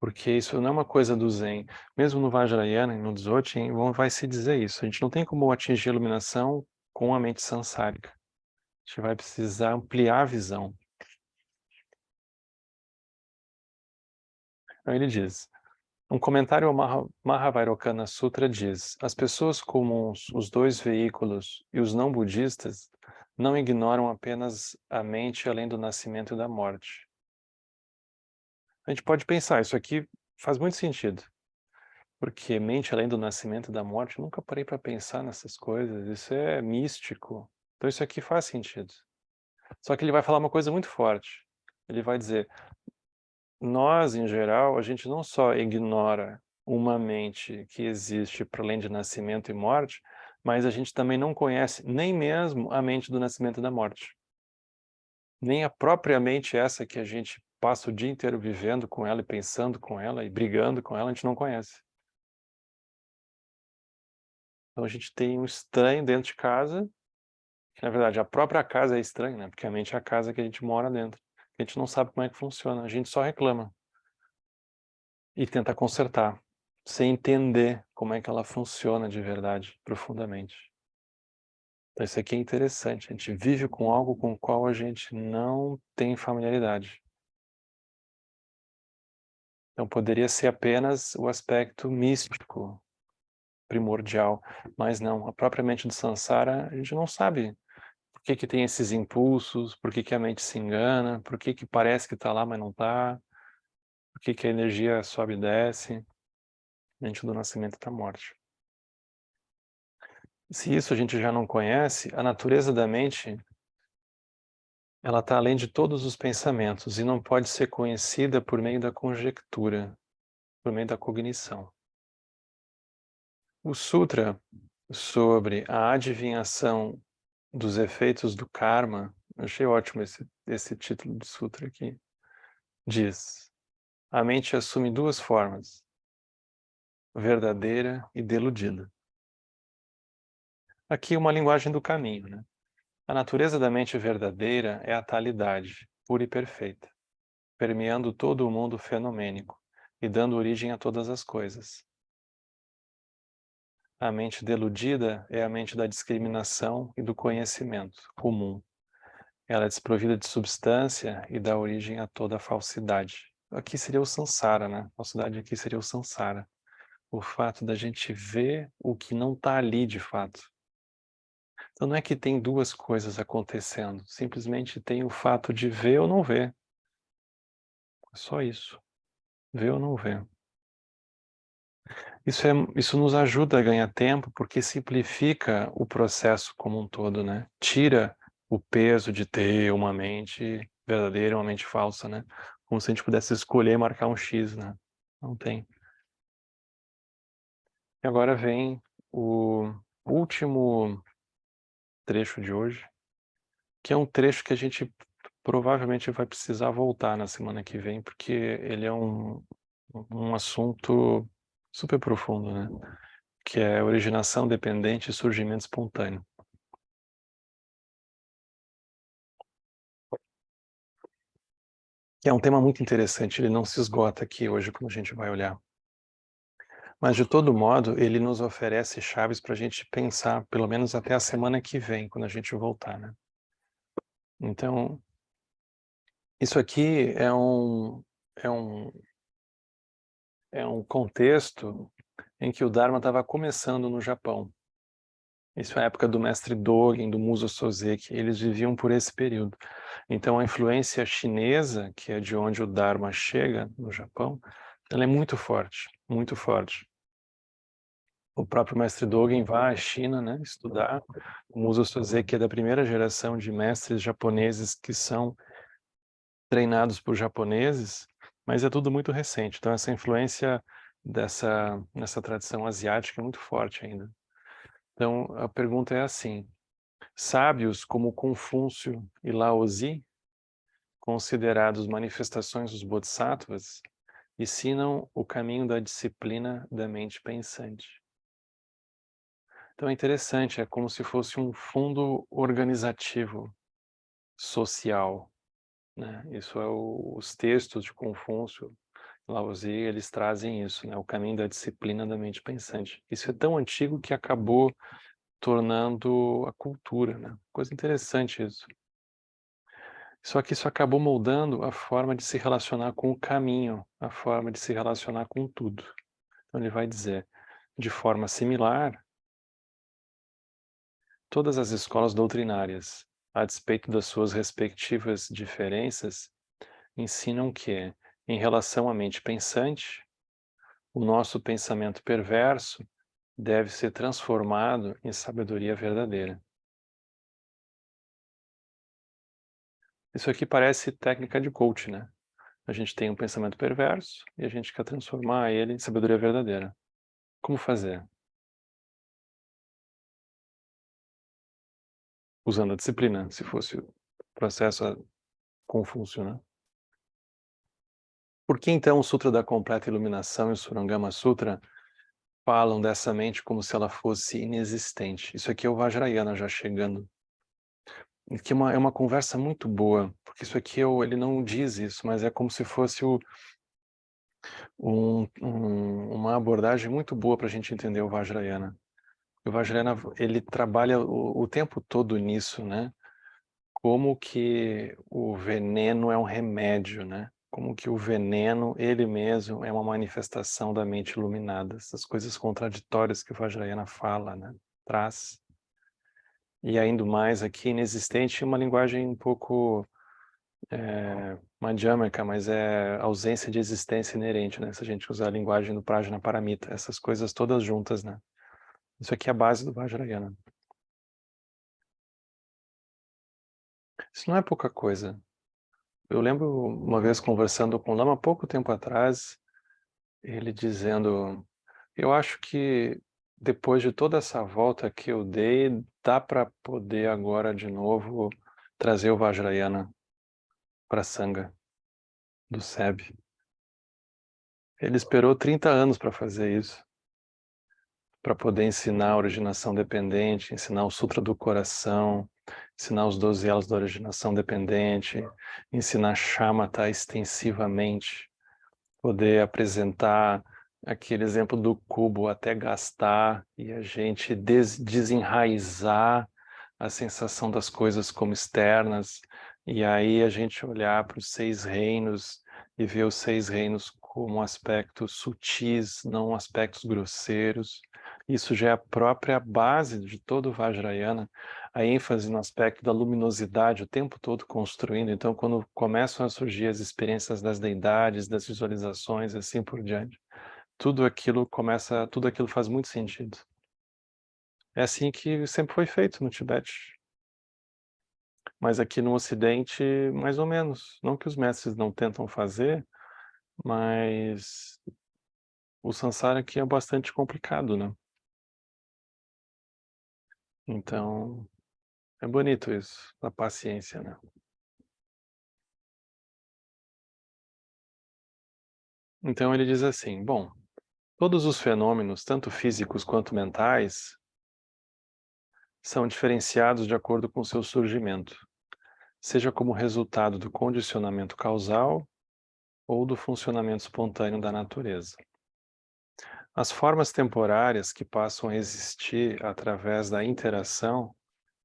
[SPEAKER 1] Porque isso não é uma coisa do Zen. Mesmo no Vajrayana e no Dzogchen, vai se dizer isso. A gente não tem como atingir a iluminação com a mente sansárica. A gente vai precisar ampliar a visão. Então ele diz, um comentário ao Mahavairokana Sutra diz, as pessoas comuns, os dois veículos e os não budistas não ignoram apenas a mente além do nascimento e da morte. A gente pode pensar, isso aqui faz muito sentido. Porque mente além do nascimento e da morte, eu nunca parei para pensar nessas coisas, isso é místico. Então isso aqui faz sentido. Só que ele vai falar uma coisa muito forte. Ele vai dizer: nós, em geral, a gente não só ignora uma mente que existe para além de nascimento e morte, mas a gente também não conhece nem mesmo a mente do nascimento e da morte. Nem a própria mente essa que a gente passa o dia inteiro vivendo com ela e pensando com ela e brigando com ela, a gente não conhece. Então a gente tem um estranho dentro de casa, que na verdade a própria casa é estranha, né? Porque a mente é a casa que a gente mora dentro. A gente não sabe como é que funciona, a gente só reclama e tenta consertar, sem entender como é que ela funciona de verdade, profundamente. Então isso aqui é interessante, a gente vive com algo com o qual a gente não tem familiaridade. Então poderia ser apenas o aspecto místico, primordial, mas não, a própria mente do Sansara, a gente não sabe por que que tem esses impulsos, por que que a mente se engana, por que que parece que está lá, mas não está, por que que a energia sobe e desce, mente do nascimento e da morte. Se isso a gente já não conhece, a natureza da mente, ela está além de todos os pensamentos e não pode ser conhecida por meio da conjectura, por meio da cognição. O Sutra sobre a adivinhação dos efeitos do karma, eu achei ótimo esse título do Sutra aqui, diz: a mente assume duas formas, verdadeira e deludida. Aqui uma linguagem do caminho, né? A natureza da mente verdadeira é a talidade, pura e perfeita, permeando todo o mundo fenomênico e dando origem a todas as coisas. A mente deludida é a mente da discriminação e do conhecimento comum. Ela é desprovida de substância e dá origem a toda a falsidade. Aqui seria o samsara, né? A falsidade aqui seria o samsara. O fato da gente ver o que não está ali de fato. Então não é que tem duas coisas acontecendo, simplesmente tem o fato de ver ou não ver. É só isso. Ver ou não ver. Isso nos ajuda a ganhar tempo porque simplifica o processo como um todo, né? Tira o peso de ter uma mente verdadeira e uma mente falsa, né? Como se a gente pudesse escolher e marcar um X, né? Não tem. E agora vem o último trecho de hoje, que é um trecho que a gente provavelmente vai precisar voltar na semana que vem, porque ele é um assunto super profundo, né? Que é originação dependente e surgimento espontâneo. Que é um tema muito interessante, ele não se esgota aqui hoje quando a gente vai olhar. Mas, de todo modo, ele nos oferece chaves para a gente pensar, pelo menos até a semana que vem, quando a gente voltar, né? Então, isso aqui é um, é um contexto em que o Dharma estava começando no Japão. Isso é a época do mestre Dogen, do Muso Soseki, eles viviam por esse período. Então a influência chinesa, que é de onde o Dharma chega no Japão, ela é muito forte, muito forte. O próprio mestre Dogen vai à China, né, estudar. O Muso Soseki é da primeira geração de mestres japoneses que são treinados por japoneses, mas é tudo muito recente. Então essa influência nessa tradição asiática é muito forte ainda. Então a pergunta é assim: sábios como Confúcio e Laozi, considerados manifestações dos Bodhisattvas, ensinam o caminho da disciplina da mente pensante. Então é interessante, é como se fosse um fundo organizativo social, né? Isso é os textos de Confúcio, Laozi, eles trazem isso, né? O caminho da disciplina da mente pensante. Isso é tão antigo que acabou tornando a cultura, né? Coisa interessante isso. Só que isso acabou moldando a forma de se relacionar com o caminho, a forma de se relacionar com tudo. Então ele vai dizer, de forma similar, todas as escolas doutrinárias, a despeito das suas respectivas diferenças, ensinam que, em relação à mente pensante, o nosso pensamento perverso deve ser transformado em sabedoria verdadeira. Isso aqui parece técnica de coach, né? A gente tem um pensamento perverso e a gente quer transformar ele em sabedoria verdadeira. Como fazer? Usando a disciplina, se fosse o processo Confúcio, né? Por que então o Sutra da Completa Iluminação e o Surangama Sutra falam dessa mente como se ela fosse inexistente? Isso aqui é o Vajrayana já chegando. E que é uma conversa muito boa, porque isso aqui ele não diz isso, mas é como se fosse uma abordagem muito boa para a gente entender o Vajrayana. O Vajrayana, ele trabalha o tempo todo nisso, né? Como que o veneno é um remédio, né? Como que o veneno, ele mesmo, é uma manifestação da mente iluminada. Essas coisas contraditórias que o Vajrayana fala, né? Traz. E ainda mais aqui, inexistente, uma linguagem um pouco madhyamaka, mas é ausência de existência inerente, né? Se a gente usar a linguagem do Prajnaparamita, essas coisas todas juntas, né? Isso aqui é a base do Vajrayana. Isso não é pouca coisa. Eu lembro uma vez conversando com o Lama há pouco tempo atrás, ele dizendo, eu acho que depois de toda essa volta que eu dei, dá para poder agora de novo trazer o Vajrayana para a Sangha do SEB. Ele esperou 30 anos para fazer isso, para poder ensinar a originação dependente, ensinar o Sutra do Coração, ensinar os 12 elos da originação dependente, ensinar Shamatha extensivamente, poder apresentar aquele exemplo do cubo até gastar e a gente desenraizar a sensação das coisas como externas, e aí a gente olhar para os 6 reinos e ver os 6 reinos como aspectos sutis, não aspectos grosseiros. Isso já é a própria base de todo o Vajrayana, a ênfase no aspecto da luminosidade o tempo todo construindo. Então, quando começam a surgir as experiências das deidades, das visualizações, assim por diante, tudo aquilo faz muito sentido. É assim que sempre foi feito no Tibete. Mas aqui no Ocidente, mais ou menos. Não que os mestres não tentam fazer, mas o Sansara aqui é bastante complicado, né? Então, é bonito isso, a paciência, né? Então ele diz assim, bom, todos os fenômenos, tanto físicos quanto mentais, são diferenciados de acordo com seu surgimento, seja como resultado do condicionamento causal ou do funcionamento espontâneo da natureza. As formas temporárias que passam a existir através da interação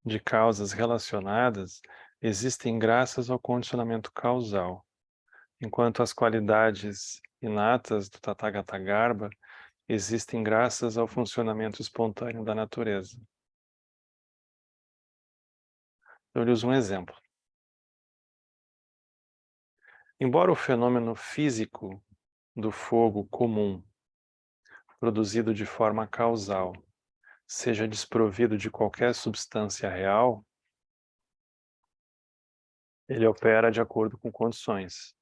[SPEAKER 1] de causas relacionadas existem graças ao condicionamento causal, enquanto as qualidades inatas do Tathagata Garbha existem graças ao funcionamento espontâneo da natureza. Eu lhe uso um exemplo. Embora o fenômeno físico do fogo comum, produzido de forma causal, seja desprovido de qualquer substância real, ele opera de acordo com condições.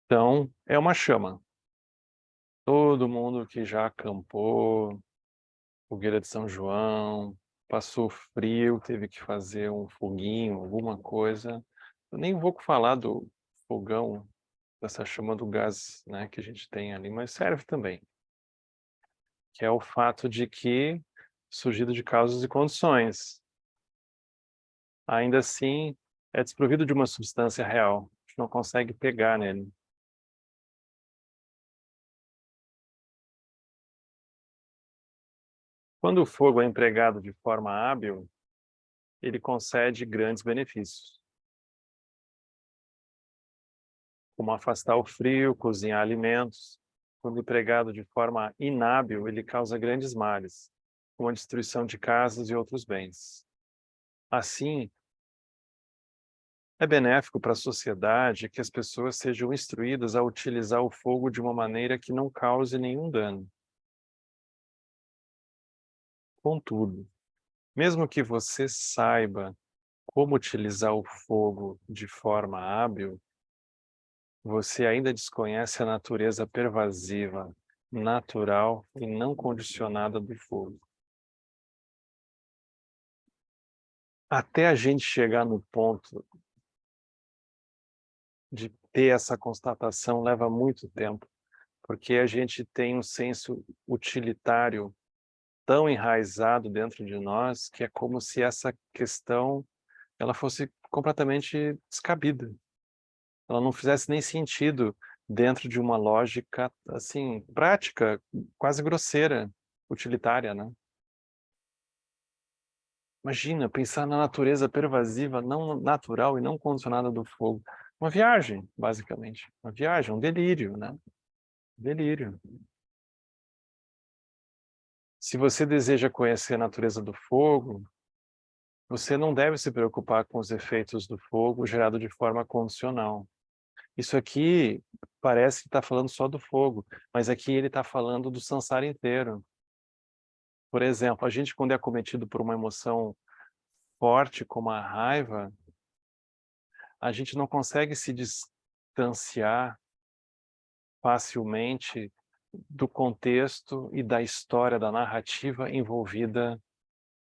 [SPEAKER 1] Então, é uma chama. Todo mundo que já acampou, fogueira de São João, passou frio, teve que fazer um foguinho, alguma coisa. Eu nem vou falar do fogão, dessa chama do gás, né, que a gente tem ali, mas serve também. Que é o fato de que, surgido de causas e condições, ainda assim é desprovido de uma substância real. A gente não consegue pegar nele. Quando o fogo é empregado de forma hábil, ele concede grandes benefícios, como afastar o frio, cozinhar alimentos. Quando empregado de forma inábil, ele causa grandes males, como a destruição de casas e outros bens. Assim, É benéfico para a sociedade que as pessoas sejam instruídas a utilizar o fogo de uma maneira que não cause nenhum dano. Contudo, mesmo que você saiba como utilizar o fogo de forma hábil, você ainda desconhece a natureza pervasiva, natural e não condicionada do fogo. Até a gente chegar no ponto de ter essa constatação leva muito tempo, porque a gente tem um senso utilitário tão enraizado dentro de nós que é como se essa questão ela fosse completamente descabida. Ela não fizesse nem sentido dentro de uma lógica, assim, prática, quase grosseira, utilitária, né? Imagina, pensar na natureza pervasiva, não natural e não condicionada do fogo. Uma viagem, basicamente. Uma viagem, um delírio, né? Delírio. Se você deseja conhecer a natureza do fogo, você não deve se preocupar com os efeitos do fogo gerado de forma condicional. Isso aqui parece que está falando só do fogo, mas aqui ele está falando do sansara inteiro. Por exemplo, a gente quando é acometido por uma emoção forte como a raiva, a gente não consegue se distanciar facilmente do contexto e da história, da narrativa envolvida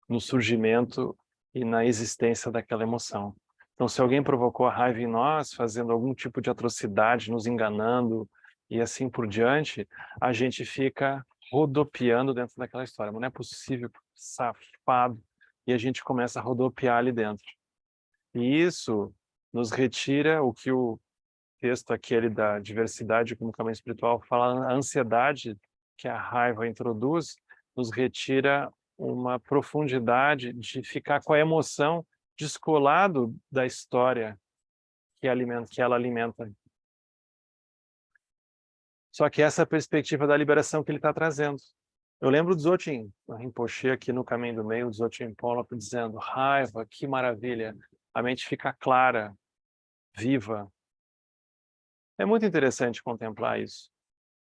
[SPEAKER 1] no surgimento e na existência daquela emoção. Então, se alguém provocou a raiva em nós, fazendo algum tipo de atrocidade, nos enganando e assim por diante, a gente fica rodopiando dentro daquela história. Mas não é possível, safado. E a gente começa a rodopiar ali dentro. E isso nos retira o que o texto aquele da diversidade como caminho espiritual fala, a ansiedade que a raiva introduz, nos retira uma profundidade de ficar com a emoção descolado da história que ela alimenta. Só que essa é a perspectiva da liberação que ele está trazendo. Eu lembro do Dzogchen Rinpoche aqui no Caminho do Meio, o Dzogchen Polop dizendo, raiva, que maravilha, a mente fica clara, viva. É muito interessante contemplar isso.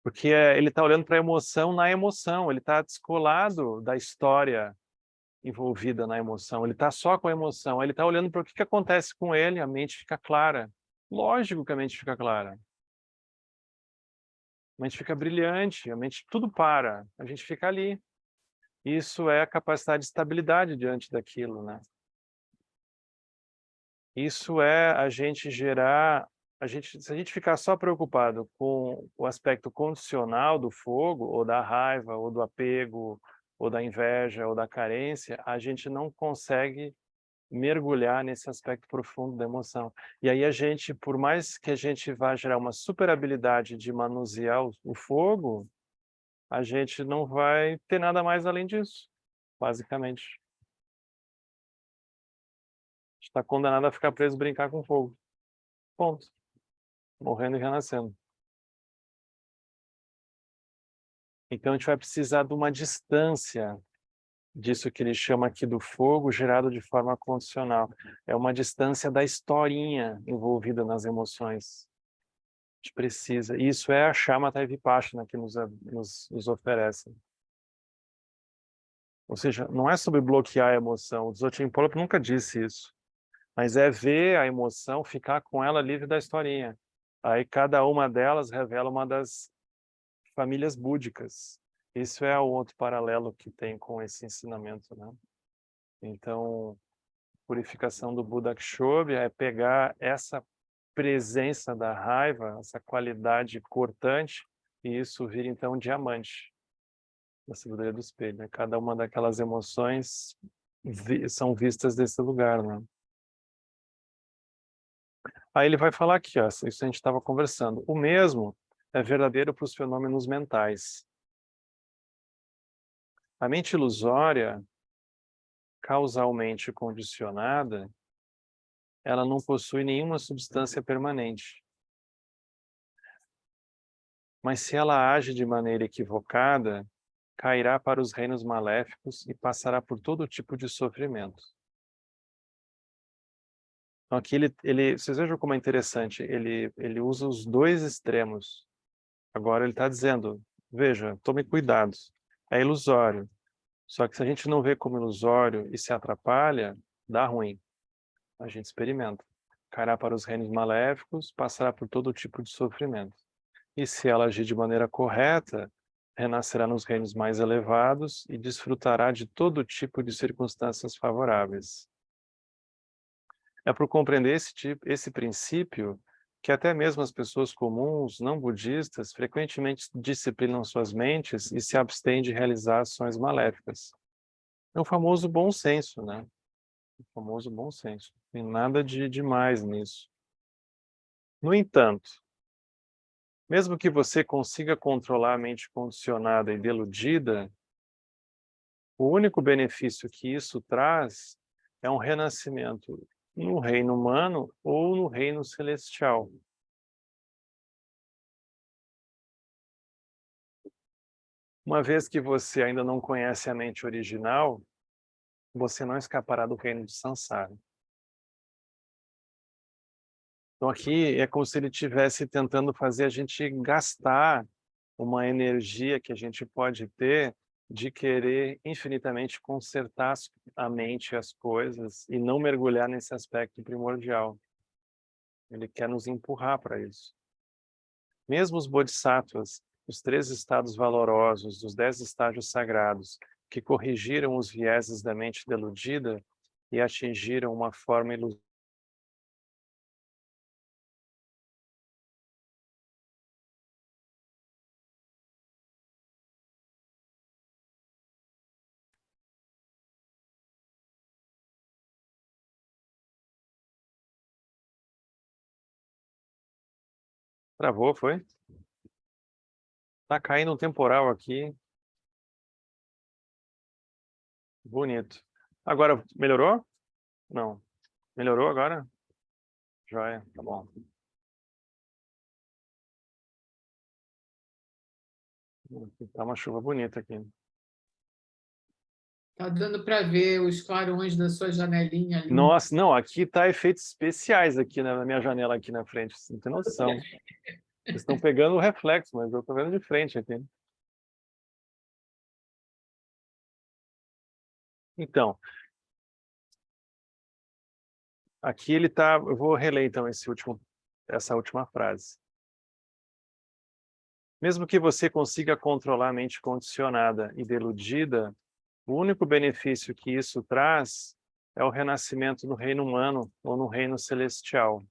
[SPEAKER 1] Porque ele está olhando para a emoção na emoção, ele está descolado da história envolvida na emoção, ele está só com a emoção, ele está olhando para o que acontece com ele, a mente fica clara. Lógico que a mente fica clara. A mente fica brilhante, a mente tudo para, a gente fica ali. Isso é a capacidade de estabilidade diante daquilo, né? Isso é a gente gerar, se a gente ficar só preocupado com o aspecto condicional do fogo, ou da raiva, ou do apego, ou da inveja, ou da carência, a gente não consegue mergulhar nesse aspecto profundo da emoção. E aí a gente, por mais que a gente vá gerar uma super habilidade de manusear o fogo, a gente não vai ter nada mais além disso, basicamente. A gente está condenado a ficar preso e brincar com fogo. Ponto. Morrendo e renascendo. Então a gente vai precisar de uma distância disso que ele chama aqui do fogo gerado de forma condicional. É uma distância da historinha envolvida nas emoções. A gente precisa. Isso é a Shamatha Vipassana que nos oferece. Ou seja, não é sobre bloquear a emoção. O Dzogchen Polop nunca disse isso. Mas é ver a emoção, ficar com ela livre da historinha. Aí cada uma delas revela uma das famílias búdicas. Isso é o outro paralelo que tem com esse ensinamento, né? Então, purificação do Buda Kshobi é pegar essa presença da raiva, essa qualidade cortante, e isso vira então um diamante da sabedoria do espelho, né? Cada uma daquelas emoções são vistas desse lugar, né? Aí ele vai falar aqui, ó, isso a gente estava conversando. O mesmo é verdadeiro para os fenômenos mentais. A mente ilusória, causalmente condicionada, ela não possui nenhuma substância permanente. Mas se ela age de maneira equivocada, cairá para os reinos maléficos e passará por todo tipo de sofrimento. Então aqui vocês vejam como é interessante, ele usa os dois extremos. Agora ele está dizendo, veja, tome cuidado, é ilusório. Só que se a gente não vê como ilusório e se atrapalha, dá ruim. A gente experimenta. Cairá para os reinos maléficos, passará por todo tipo de sofrimento. E se ela agir de maneira correta, renascerá nos reinos mais elevados e desfrutará de todo tipo de circunstâncias favoráveis. É por compreender esse princípio que até mesmo as pessoas comuns, não budistas, frequentemente disciplinam suas mentes e se abstêm de realizar ações maléficas. É o famoso bom senso, né? O famoso bom senso. Não tem nada de demais nisso. No entanto, mesmo que você consiga controlar a mente condicionada e deludida, o único benefício que isso traz é um renascimento no reino humano ou no reino celestial. Uma vez que você ainda não conhece a mente original, você não escapará do reino de Sansara. Então aqui é como se ele estivesse tentando fazer a gente gastar uma energia que a gente pode ter de querer infinitamente consertar a mente e as coisas e não mergulhar nesse aspecto primordial. Ele quer nos empurrar para isso. Mesmo os bodhisattvas, os 3 estados valorosos dos 10 estágios sagrados, que corrigiram os vieses da mente deludida e atingiram uma forma ilusória. Travou, foi? Tá caindo um temporal aqui. Bonito. Agora, melhorou? Não. Melhorou agora? Joia, tá bom. Tá uma chuva bonita aqui.
[SPEAKER 2] Tá dando para ver os clarões da sua janelinha ali.
[SPEAKER 1] Nossa, não, aqui tá efeitos especiais aqui na minha janela aqui na frente, você não tem noção. Vocês estão pegando o reflexo, mas eu tô vendo de frente aqui. Então, aqui ele tá, eu vou reler então essa última frase. Mesmo que você consiga controlar a mente condicionada e deludida, o único benefício que isso traz é o renascimento no reino humano ou no reino celestial.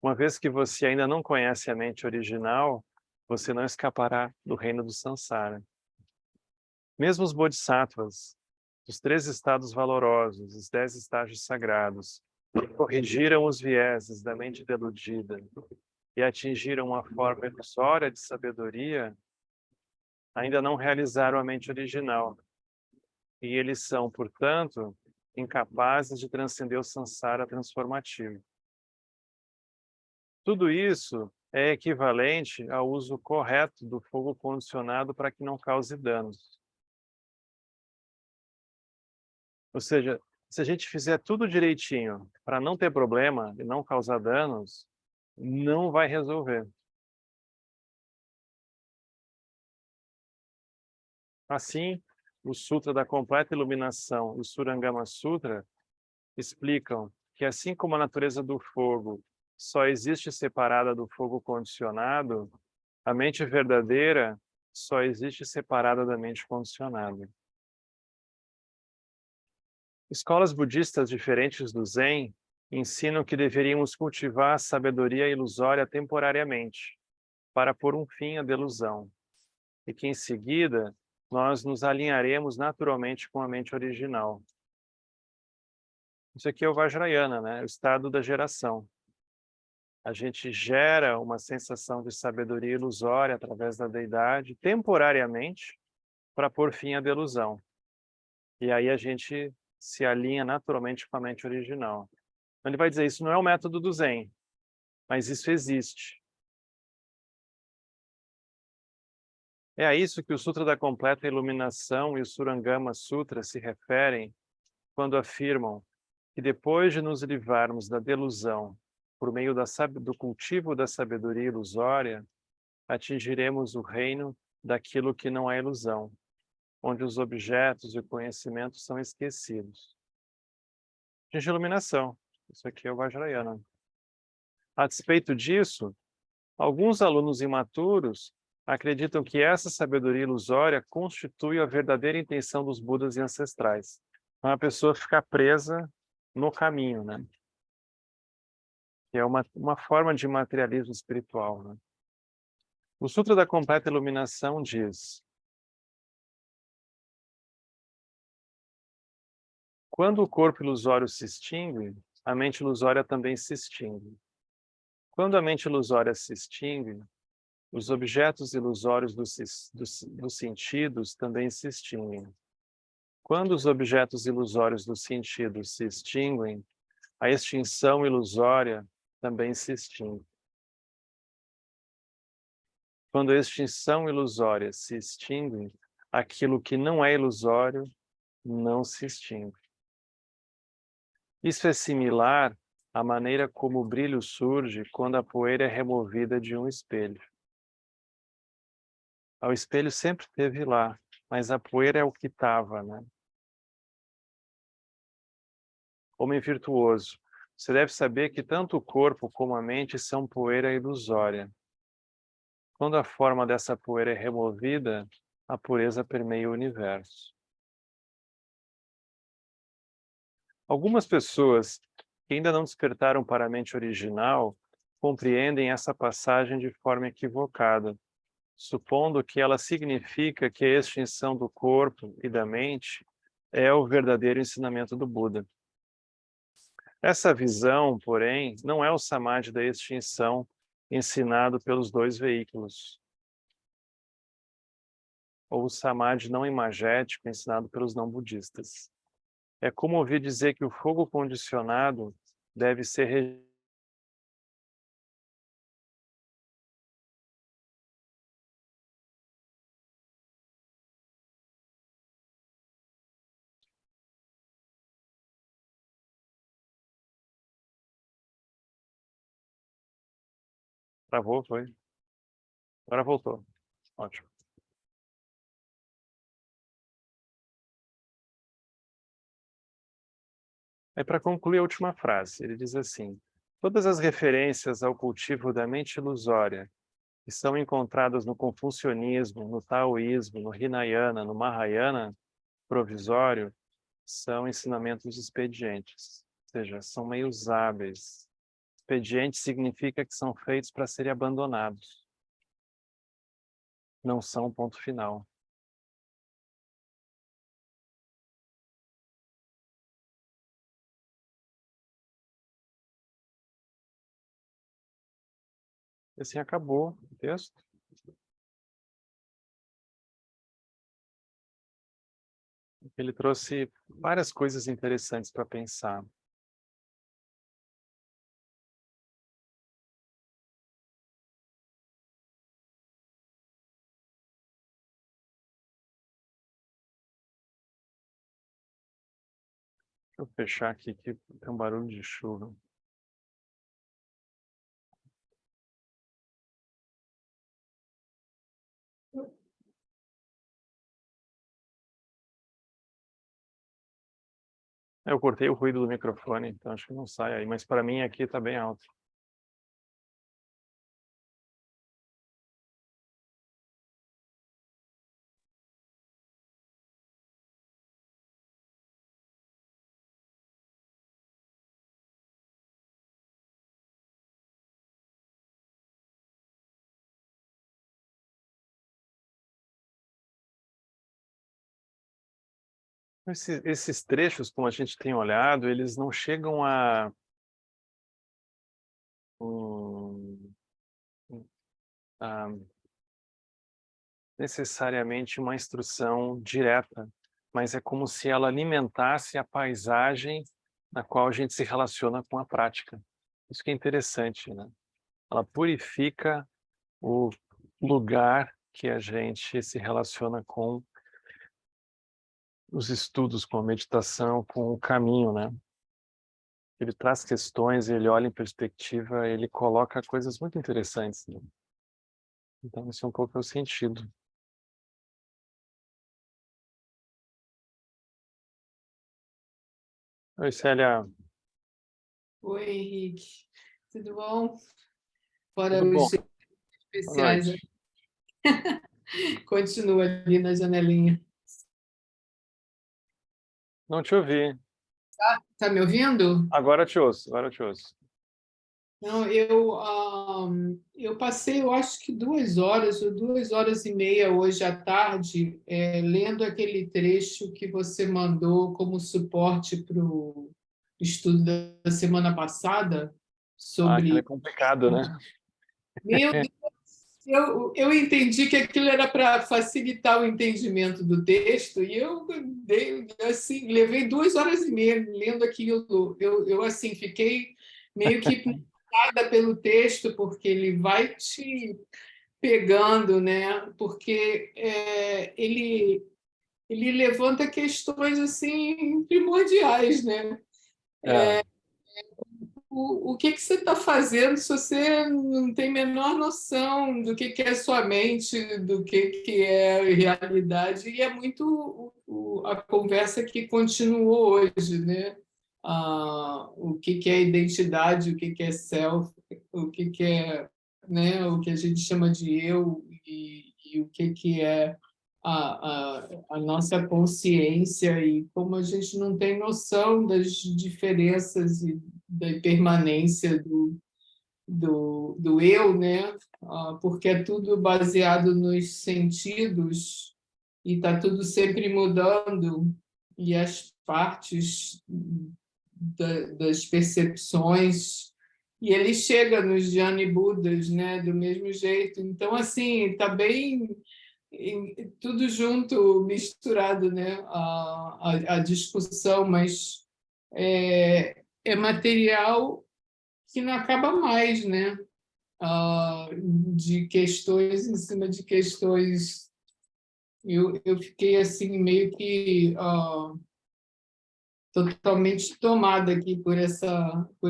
[SPEAKER 1] Uma vez que você ainda não conhece a mente original, você não escapará do reino do Sansara. Mesmo os bodhisattvas, os 3 estados valorosos, os 10 estágios sagrados, que corrigiram os vieses da mente deludida e atingiram uma forma ilusória de sabedoria, ainda não realizaram a mente original. E eles são, portanto, incapazes de transcender o Sansara transformativo. Tudo isso é equivalente ao uso correto do fogo condicionado para que não cause danos. Ou seja, se a gente fizer tudo direitinho para não ter problema e não causar danos, não vai resolver. Assim, o Sutra da Completa Iluminação e o Surangama Sutra explicam que assim como a natureza do fogo só existe separada do fogo condicionado, a mente verdadeira só existe separada da mente condicionada. Escolas budistas diferentes do Zen ensinam que deveríamos cultivar a sabedoria ilusória temporariamente, para pôr um fim à delusão, e que em seguida nós nos alinharemos naturalmente com a mente original. Isso aqui é o Vajrayana, né? O estado da geração. A gente gera uma sensação de sabedoria ilusória através da deidade, temporariamente, para pôr fim à delusão. E aí a gente se alinha naturalmente com a mente original. Então ele vai dizer, isso não é o método do Zen, mas isso existe. É a isso que o Sutra da Completa Iluminação e o Surangama Sutra se referem quando afirmam que depois de nos livrarmos da delusão por meio do cultivo da sabedoria ilusória, atingiremos o reino daquilo que não é ilusão, onde os objetos e o conhecimento são esquecidos. Atingir iluminação. Isso aqui é o Vajrayana. A despeito disso, alguns alunos imaturos acreditam que essa sabedoria ilusória constitui a verdadeira intenção dos Budas e ancestrais. Então, a pessoa fica presa no caminho, né? Que é uma forma de materialismo espiritual, né? O Sutra da Completa Iluminação diz: quando o corpo ilusório se extingue, a mente ilusória também se extingue. Quando a mente ilusória se extingue, os objetos ilusórios dos sentidos também se extinguem. Quando os objetos ilusórios dos sentidos se extinguem, a extinção ilusória também se extingue. Quando a extinção ilusória se extingue, aquilo que não é ilusório não se extingue. Isso é similar à maneira como o brilho surge quando a poeira é removida de um espelho. O espelho sempre esteve lá, mas a poeira é o que estava, né? Homem virtuoso, você deve saber que tanto o corpo como a mente são poeira ilusória. Quando a forma dessa poeira é removida, a pureza permeia o universo. Algumas pessoas que ainda não despertaram para a mente original compreendem essa passagem de forma equivocada, supondo que ela significa que a extinção do corpo e da mente é o verdadeiro ensinamento do Buda. Essa visão, porém, não é o samadhi da extinção ensinado pelos dois veículos, ou o samadhi não imagético ensinado pelos não budistas. É como ouvir dizer que o fogo condicionado deve ser Travou, foi? Agora voltou. Ótimo. Aí, para concluir a última frase, ele diz assim: todas as referências ao cultivo da mente ilusória que são encontradas no confucionismo, no taoísmo, no Hinayana, no Mahayana provisório, são ensinamentos expedientes, ou seja, são meio usáveis. Expediente significa que são feitos para serem abandonados. Não são o ponto final. E assim acabou o texto. Ele trouxe várias coisas interessantes para pensar. Deixa eu fechar aqui que tem um barulho de chuva. Eu cortei o ruído do microfone, então acho que não sai aí, mas para mim aqui está bem alto. Esses trechos, como a gente tem olhado, eles não chegam a um, a necessariamente uma instrução direta, mas é como se ela alimentasse a paisagem na qual a gente se relaciona com a prática. Isso que é interessante, né? Ela purifica o lugar que a gente se relaciona com os estudos, com a meditação, com o caminho, né? Ele traz questões, ele olha em perspectiva, ele coloca coisas muito interessantes, né? Então, esse é um pouco o sentido. Oi, Célia,
[SPEAKER 2] Oi, Henrique. Tudo bom? Fora
[SPEAKER 1] tudo bom?
[SPEAKER 2] os
[SPEAKER 1] Boa
[SPEAKER 2] especiais,
[SPEAKER 1] noite.
[SPEAKER 2] continua ali na janelinha.
[SPEAKER 1] Não te ouvi.
[SPEAKER 2] Tá me ouvindo?
[SPEAKER 1] Agora te ouço, agora te ouço.
[SPEAKER 2] Não, eu passei, eu acho que 2 horas ou 2 horas e meia hoje à tarde, lendo aquele trecho que você mandou como suporte para o estudo da semana passada
[SPEAKER 1] Ah, aquilo é
[SPEAKER 2] sobre.
[SPEAKER 1] complicado, né?
[SPEAKER 2] Meu eu entendi que aquilo era para facilitar o entendimento do texto e eu assim, levei 2 horas e meia lendo aquilo. Eu assim, fiquei meio que impactada pelo texto, porque ele vai te pegando, né? Porque ele levanta questões assim primordiais, né?
[SPEAKER 1] É,
[SPEAKER 2] O que que você está fazendo se você não tem a menor noção do que é sua mente, do que é realidade? E é muito a conversa que continuou hoje, né? O que é identidade, o que é self, o que é, né? O que a gente chama de eu e o que é a nossa consciência e como a gente não tem noção das diferenças e da impermanência do eu, né? Porque é tudo baseado nos sentidos e está tudo sempre mudando e as partes das percepções e ele chega nos Jnana Budas, né? Do mesmo jeito. Então, assim, está bem tudo junto, misturado, né? A discussão, mas é material que não acaba mais, né? De questões em cima de questões. Eu fiquei assim meio que totalmente tomada aqui por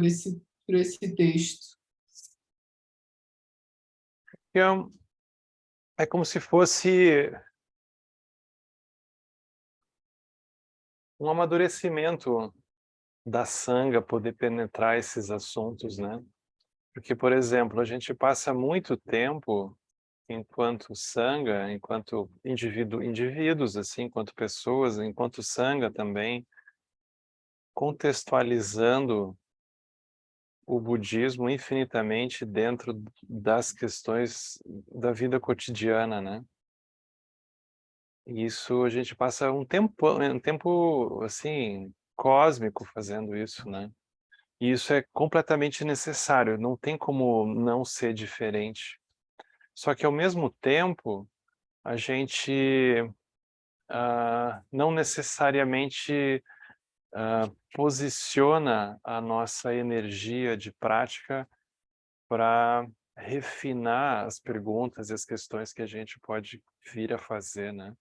[SPEAKER 2] esse texto.
[SPEAKER 1] é como se fosse um amadurecimento da sanga poder penetrar esses assuntos, né? Porque, por exemplo, a gente passa muito tempo enquanto sanga, enquanto indivíduos, assim, enquanto pessoas, enquanto sanga também, contextualizando o budismo infinitamente dentro das questões da vida cotidiana, né? E isso a gente passa um tempo assim cósmico fazendo isso, né? E isso é completamente necessário, não tem como não ser diferente. Só que ao mesmo tempo, a gente não necessariamente posiciona a nossa energia de prática para refinar as perguntas e as questões que a gente pode vir a fazer, né?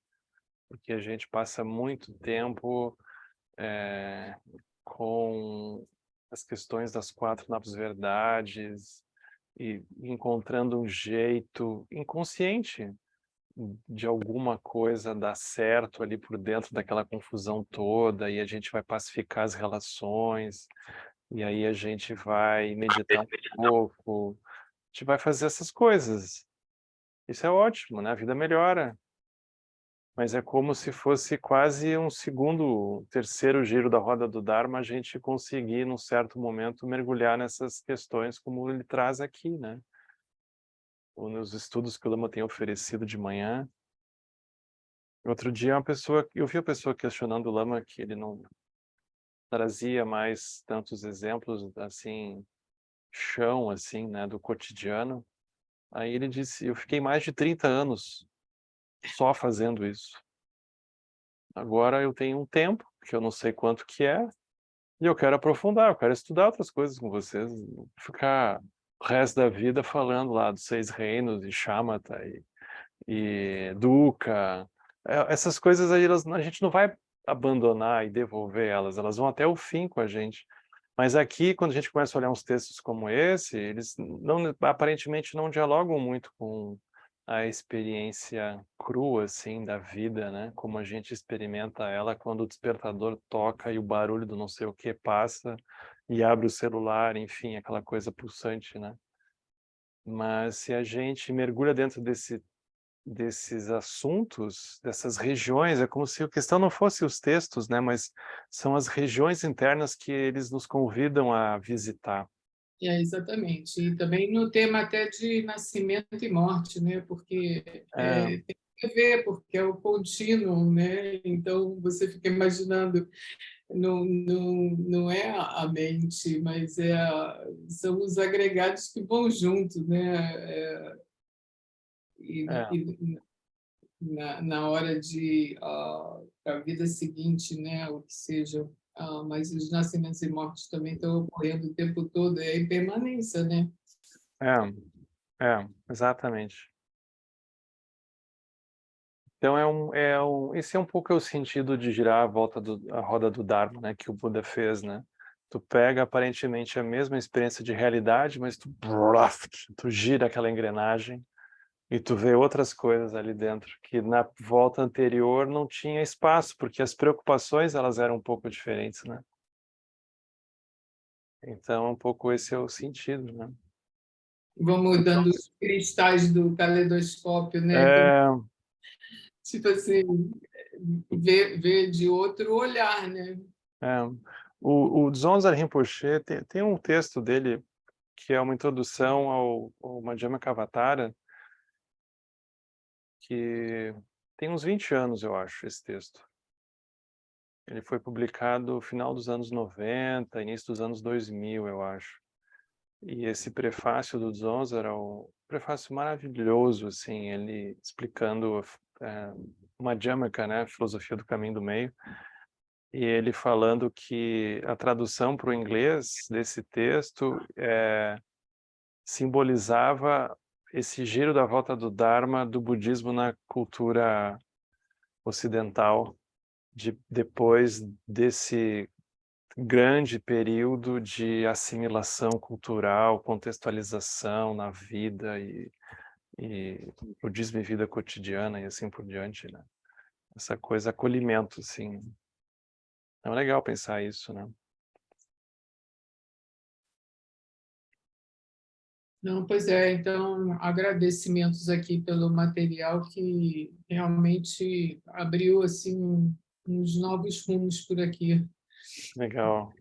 [SPEAKER 1] Porque a gente passa muito tempo com as questões das 4 novas verdades e encontrando um jeito inconsciente de alguma coisa dar certo ali por dentro daquela confusão toda, e a gente vai pacificar as relações, e aí a gente vai meditar um pouco, a gente vai fazer essas coisas. Isso é ótimo, né? A vida melhora. Mas é como se fosse quase um segundo, terceiro giro da roda do Dharma, a gente conseguir, num certo momento, mergulhar nessas questões como ele traz aqui, né? Ou nos estudos que o Lama tem oferecido de manhã. Outro dia, eu vi a pessoa questionando o Lama que ele não trazia mais tantos exemplos, assim, chão, assim, né, do cotidiano. Aí ele disse, eu fiquei mais de 30 anos só fazendo isso. Agora eu tenho um tempo, que eu não sei quanto que é, e eu quero aprofundar, eu quero estudar outras coisas com vocês, ficar o resto da vida falando lá dos 6 reinos, e Shamatha, e Dukkha. Essas coisas aí, a gente não vai abandonar e devolver elas, elas vão até o fim com a gente. Mas aqui, quando a gente começa a olhar uns textos como esse, eles aparentemente não dialogam muito com a experiência crua, assim, da vida, né? Como a gente experimenta ela quando o despertador toca e o barulho do não sei o que passa e abre o celular, enfim, aquela coisa pulsante, né? Mas se a gente mergulha dentro desses assuntos, dessas regiões, é como se a questão não fosse os textos, né? Mas são as regiões internas que eles nos convidam a visitar.
[SPEAKER 2] Exatamente. E também no tema até de nascimento e morte, né? Porque
[SPEAKER 1] É,
[SPEAKER 2] tem que ver, porque é o contínuo, né? Então você fica imaginando, não é a mente, mas são os agregados que vão junto, né?
[SPEAKER 1] é,
[SPEAKER 2] E na hora de a vida seguinte, né? O que seja. Mas os nascimentos e mortes também estão ocorrendo o tempo todo, é a impermanência, né?
[SPEAKER 1] exatamente. Então esse é um pouco o sentido de girar a volta a roda do Dharma, né, que o Buda fez, né? Tu pega aparentemente a mesma experiência de realidade, mas tu gira aquela engrenagem e tu vê outras coisas ali dentro que na volta anterior não tinha espaço, porque as preocupações elas eram um pouco diferentes, né? Então, um pouco esse é o sentido, né?
[SPEAKER 2] Vão mudando os cristais do caleidoscópio, né?
[SPEAKER 1] É,
[SPEAKER 2] Tipo assim, ver de outro olhar, né?
[SPEAKER 1] é. O Dzongzar Rinpoche tem um texto dele que é uma introdução ao Madhyamakavatara, que tem uns 20 anos, eu acho, esse texto. Ele foi publicado no final dos anos 90, início dos anos 2000, eu acho. E esse prefácio do Dzongzar é um prefácio maravilhoso, assim, ele explicando Madhyamaka, né, a filosofia do caminho do meio, e ele falando que a tradução para o inglês desse texto simbolizava esse giro da volta do Dharma do budismo na cultura ocidental, depois desse grande período de assimilação cultural, contextualização na vida e budismo e vida cotidiana e assim por diante, né? Essa coisa, acolhimento, assim. É legal pensar isso, né?
[SPEAKER 2] Não, pois é, então agradecimentos aqui pelo material que realmente abriu assim uns novos rumos por aqui.
[SPEAKER 1] Legal.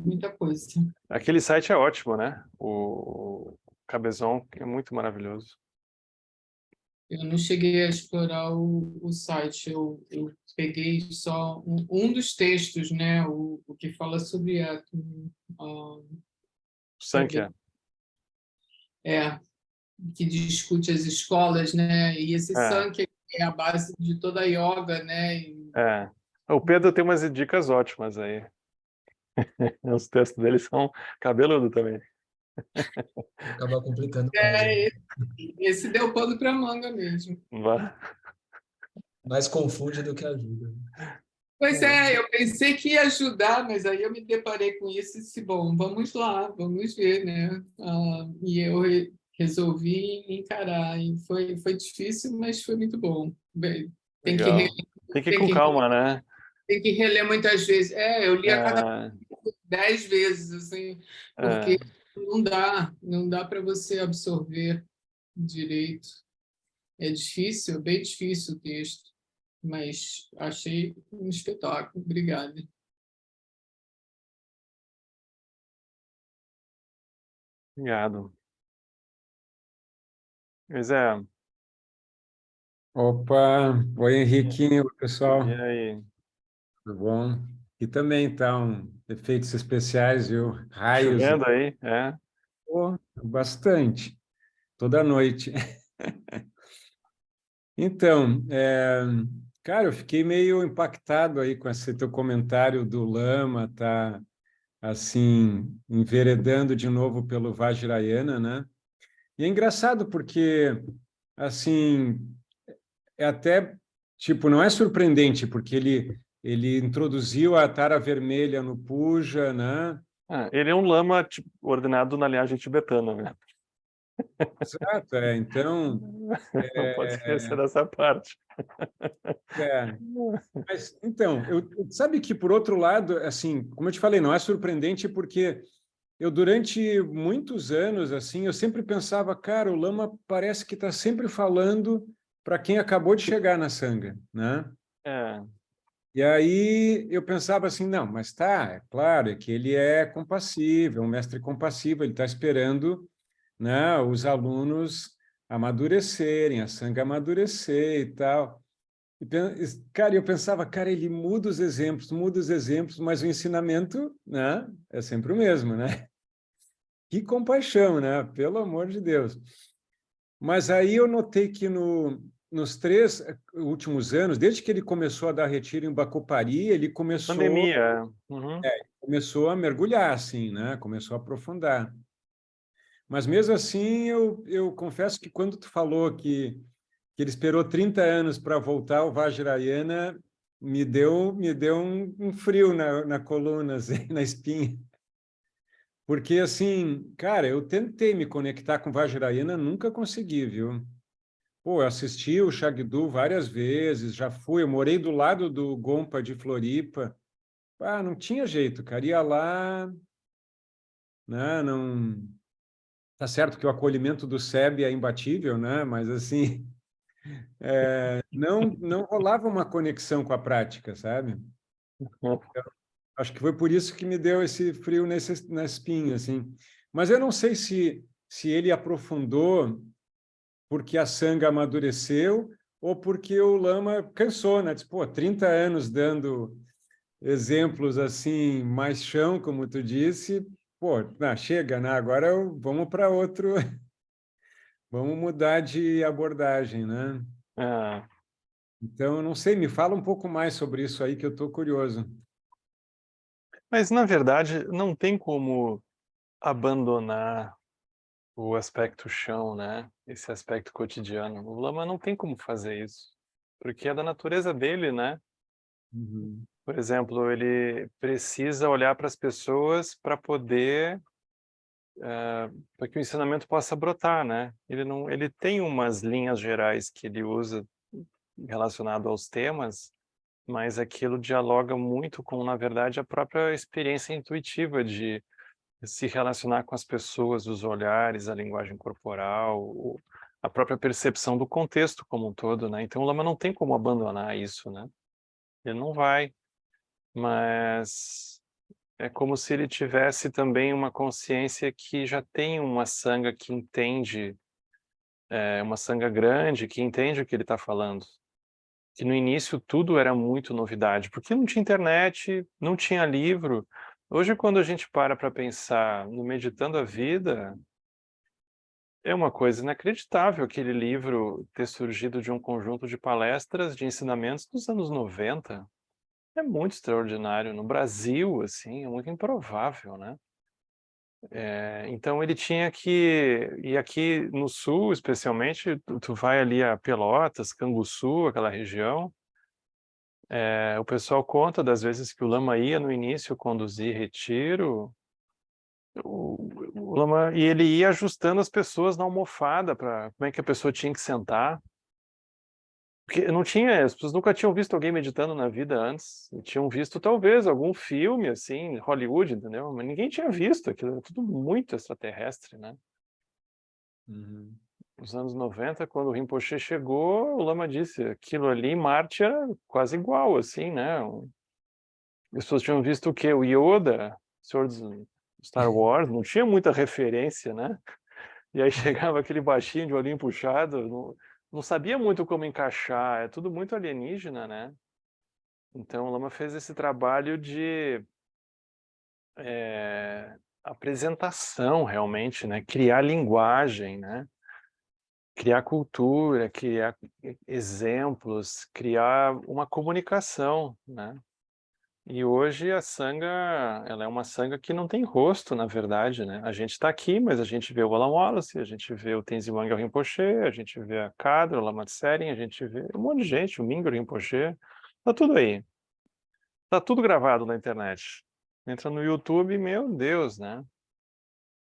[SPEAKER 2] Muita coisa.
[SPEAKER 1] Aquele site é ótimo, né? O Cabezon é muito maravilhoso.
[SPEAKER 2] Eu não cheguei a explorar o site, eu peguei só um dos textos, né? O que fala sobre átomo. Também.
[SPEAKER 1] Sankhya.
[SPEAKER 2] É, que discute as escolas, né? E esse
[SPEAKER 1] É,
[SPEAKER 2] Sankhya é a base de toda a yoga, né?
[SPEAKER 1] é. O Pedro tem umas dicas ótimas aí. Os textos dele são cabeludo também.
[SPEAKER 3] Acaba complicando mais, né?
[SPEAKER 2] Esse deu pano para manga mesmo.
[SPEAKER 3] Mais confunde do que ajuda.
[SPEAKER 2] Pois é, eu pensei que ia ajudar, mas aí eu me deparei com isso e disse, bom, vamos lá, vamos ver, né? E eu resolvi encarar, e foi difícil, mas foi muito bom. Bem, tem que,
[SPEAKER 1] Legal. Tem que ir
[SPEAKER 2] tem
[SPEAKER 1] com
[SPEAKER 2] que,
[SPEAKER 1] calma, né?
[SPEAKER 2] tem que reler muitas vezes. Eu li a cada
[SPEAKER 1] É,
[SPEAKER 2] 10 vezes, assim,
[SPEAKER 1] é,
[SPEAKER 2] porque não dá para você absorver direito. É difícil, é bem difícil o texto, mas achei um espetáculo. Obrigada.
[SPEAKER 1] obrigado. Pois é.
[SPEAKER 4] Opa, oi Henriquinho, pessoal,
[SPEAKER 1] E aí?
[SPEAKER 4] tudo bom? E também estão efeitos especiais, viu? Raios,
[SPEAKER 1] Chovendo aí? É.
[SPEAKER 4] pô, bastante, toda noite. Então, cara, eu fiquei meio impactado aí com esse teu comentário do Lama, tá assim, enveredando de novo pelo Vajrayana, né? E é engraçado porque, assim, é até, tipo, não é surpreendente, porque ele introduziu a tara vermelha no Puja, né?
[SPEAKER 1] Ele é um lama ordenado na linhagem tibetana, né?
[SPEAKER 4] Exato, então,
[SPEAKER 1] Não pode esquecer dessa parte.
[SPEAKER 4] é, mas, então, sabe que, por outro lado, assim, como eu te falei, não é surpreendente porque eu, durante muitos anos, assim, eu sempre pensava, cara, o lama parece que está sempre falando para quem acabou de chegar na Sangha, né?
[SPEAKER 1] É,
[SPEAKER 4] E aí eu pensava assim, não, mas tá, é claro, é que ele é compassivo, é um mestre compassivo, ele está esperando, né, os alunos amadurecerem, a Sangha amadurecer e tal. Cara, eu pensava, cara, ele muda os exemplos, mas o ensinamento, né, é sempre o mesmo, né? Que compaixão, né? Pelo amor de Deus. Mas aí eu notei que nos 3 últimos anos, desde que ele começou a dar retiro em Bacupari, ele
[SPEAKER 1] pandemia. Uhum.
[SPEAKER 4] começou a mergulhar, assim, né? Começou a aprofundar. Mas mesmo assim, eu confesso que quando tu falou que ele esperou 30 anos para voltar ao Vajrayana, me deu um frio na coluna, assim, na espinha. Porque, assim, cara, eu tentei me conectar com Vajrayana, nunca consegui, viu? Pô, eu assisti o Shagdu várias vezes, já fui, eu morei do lado do Gompa de Floripa. Ah, não tinha jeito, cara, ia lá, né, não... Tá certo que o acolhimento do SEB é imbatível, né, mas, assim, não rolava uma conexão com a prática, sabe? Acho que foi por isso que me deu esse frio na espinha, assim. Mas eu não sei se ele aprofundou porque a Sangha amadureceu ou porque o Lama cansou, né? Disse, pô, 30 anos dando exemplos assim, mais chão, como tu disse, pô, não, chega, né? Agora vamos para outro, vamos mudar de abordagem, né?
[SPEAKER 1] É.
[SPEAKER 4] Então, eu não sei, me fala um pouco mais sobre isso aí que eu estou curioso.
[SPEAKER 1] Mas, na verdade, não tem como abandonar o aspecto chão, né? Esse aspecto cotidiano. O lama não tem como fazer isso, porque é da natureza dele, né?
[SPEAKER 4] Uhum.
[SPEAKER 1] Por exemplo, ele precisa olhar para as pessoas para poder, para que o ensinamento possa brotar, né? Ele tem umas linhas gerais que ele usa relacionado aos temas, mas aquilo dialoga muito com, na verdade, a própria experiência intuitiva de se relacionar com as pessoas, os olhares, a linguagem corporal, a própria percepção do contexto como um todo, né? Então o Lama não tem como abandonar isso, né? Ele não vai, mas é como se ele tivesse também uma consciência que já tem uma sanga que entende, uma sanga grande, que entende o que ele está falando. Que no início tudo era muito novidade, porque não tinha internet, não tinha livro. Hoje, quando a gente para pensar no Meditando a Vida, é uma coisa inacreditável aquele livro ter surgido de um conjunto de palestras, de ensinamentos dos anos 90. É muito extraordinário. No Brasil, assim, é muito improvável, né? Então ele tinha que... E aqui no Sul, especialmente, tu vai ali a Pelotas, Canguçu, aquela região, o pessoal conta das vezes que o Lama ia no início conduzir retiro, o Lama, e ele ia ajustando as pessoas na almofada para como é que a pessoa tinha que sentar. Porque não tinha, as pessoas nunca tinham visto alguém meditando na vida antes. E tinham visto talvez algum filme assim, Hollywood, entendeu? Mas ninguém tinha visto, aquilo era tudo muito extraterrestre, né?
[SPEAKER 4] Uhum.
[SPEAKER 1] Nos anos 90, quando o Rinpoche chegou, o Lama disse, aquilo ali, Marte era quase igual, assim, né? As pessoas tinham visto o quê? O Yoda, Senhor dos Star Wars, não tinha muita referência, né? E aí chegava aquele baixinho de olhinho puxado, não sabia muito como encaixar, é tudo muito alienígena, né? Então o Lama fez esse trabalho de apresentação, realmente, né? Criar linguagem, né? Criar cultura, criar exemplos, criar uma comunicação, né? E hoje a Sangha, ela é uma Sangha que não tem rosto, na verdade, né? A gente está aqui, mas a gente vê o Alan Wallace, a gente vê o Tenzin Wangyal Rinpoche, a gente vê a Kadra, o Lama Tsering, a gente vê um monte de gente, o Mingyur Rinpoche, tá tudo aí. Tá tudo gravado na internet. Entra no YouTube, meu Deus, né?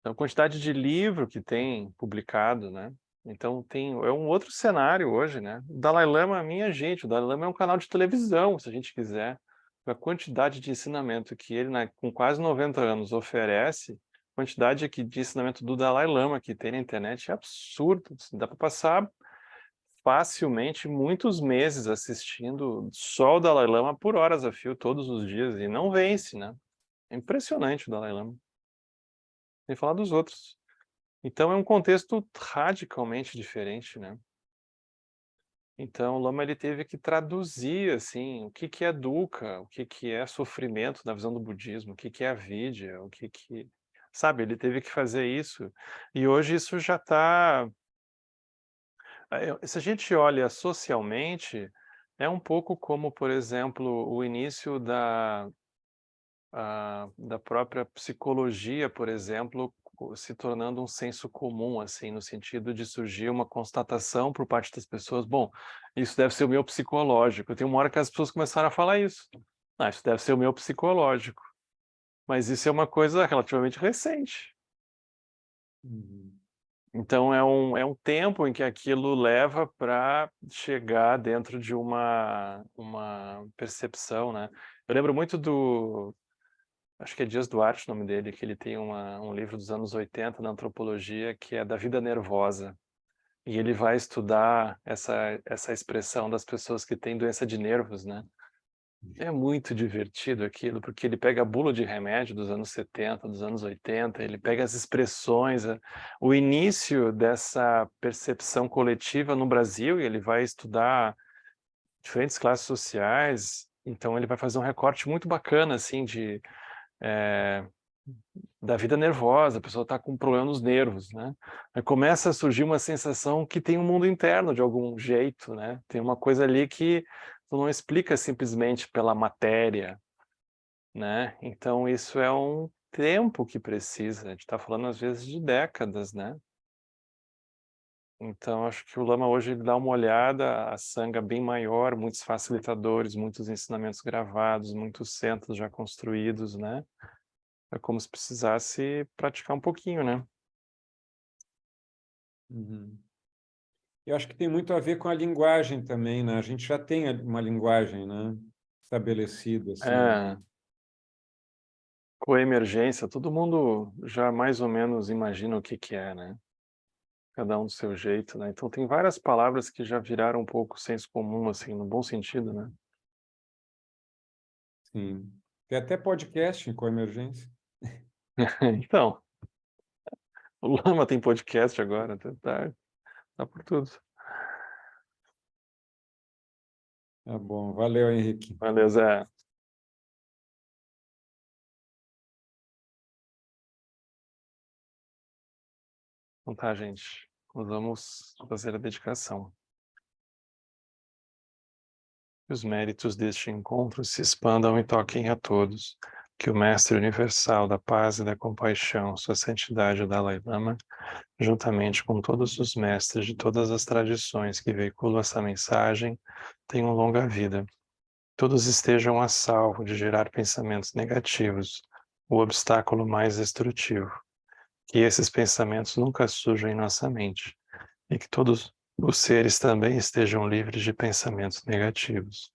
[SPEAKER 1] Então, a quantidade de livro que tem publicado, né? Então, é um outro cenário hoje, né? O Dalai Lama, minha gente, o Dalai Lama é um canal de televisão, se a gente quiser. A quantidade de ensinamento que ele, né, com quase 90 anos, oferece, a quantidade de ensinamento do Dalai Lama que tem na internet é absurdo. Dá para passar facilmente muitos meses assistindo só o Dalai Lama por horas a fio, todos os dias, e não vence, né? É impressionante o Dalai Lama. Sem falar dos outros. Então é um contexto radicalmente diferente, né? Então o Lama ele teve que traduzir assim, o que é dukkha, o que é sofrimento na visão do budismo, o que é avidya, sabe, ele teve que fazer isso. E hoje isso já está, se a gente olha socialmente, é um pouco como, por exemplo, o início da própria psicologia, por exemplo, se tornando um senso comum, assim, no sentido de surgir uma constatação por parte das pessoas, bom, isso deve ser o meu psicológico. Tem uma hora que as pessoas começaram a falar isso. Ah, isso deve ser o meu psicológico. Mas isso é uma coisa relativamente recente. Então é um tempo em que aquilo leva para chegar dentro de uma percepção, né? Eu lembro muito acho que é Dias Duarte o nome dele, que ele tem um livro dos anos 80 na antropologia, que é da vida nervosa. E ele vai estudar essa expressão das pessoas que têm doença de nervos, né? É muito divertido aquilo, porque ele pega a bula de remédio dos anos 70, dos anos 80, ele pega as expressões, o início dessa percepção coletiva no Brasil, e ele vai estudar diferentes classes sociais, então ele vai fazer um recorte muito bacana, assim, da vida nervosa, a pessoa está com problema nos nervos, né? Aí começa a surgir uma sensação que tem um mundo interno de algum jeito, né? Tem uma coisa ali que tu não explica simplesmente pela matéria, né? Então isso é um tempo que precisa, a gente está falando às vezes de décadas, né? Então acho que o Lama hoje ele dá uma olhada, a sanga bem maior, muitos facilitadores, muitos ensinamentos gravados, muitos centros já construídos, né? É como se precisasse praticar um pouquinho, né?
[SPEAKER 4] Eu acho que tem muito a ver com a linguagem também, né? A gente já tem uma linguagem, né, estabelecida, assim.
[SPEAKER 1] Coemergência, todo mundo já mais ou menos imagina o que é, né? Cada um do seu jeito, né? Então tem várias palavras que já viraram um pouco senso comum, assim, no bom sentido, né?
[SPEAKER 4] Sim. Tem até podcast em coemergência.
[SPEAKER 1] Então, o Lama tem podcast agora, tá por tudo.
[SPEAKER 4] Tá bom, valeu, Henrique.
[SPEAKER 1] Valeu, Zé. Então tá, gente. Nós vamos fazer a dedicação. Que os méritos deste encontro se expandam e toquem a todos. Que o Mestre Universal da Paz e da Compaixão, Sua Santidade o Dalai Lama, juntamente com todos os mestres de todas as tradições que veiculam essa mensagem, tenham longa vida. Todos estejam a salvo de gerar pensamentos negativos, o obstáculo mais destrutivo. Que esses pensamentos nunca surjam em nossa mente, e que todos os seres também estejam livres de pensamentos negativos.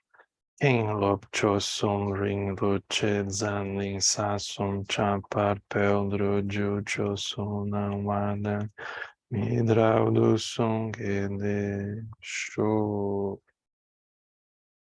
[SPEAKER 1] Em Lop Chosum Ring Luche Zan Lin Sasum Chapar Peldro Ju Chosum Namada Midrau do Sung Ele Show.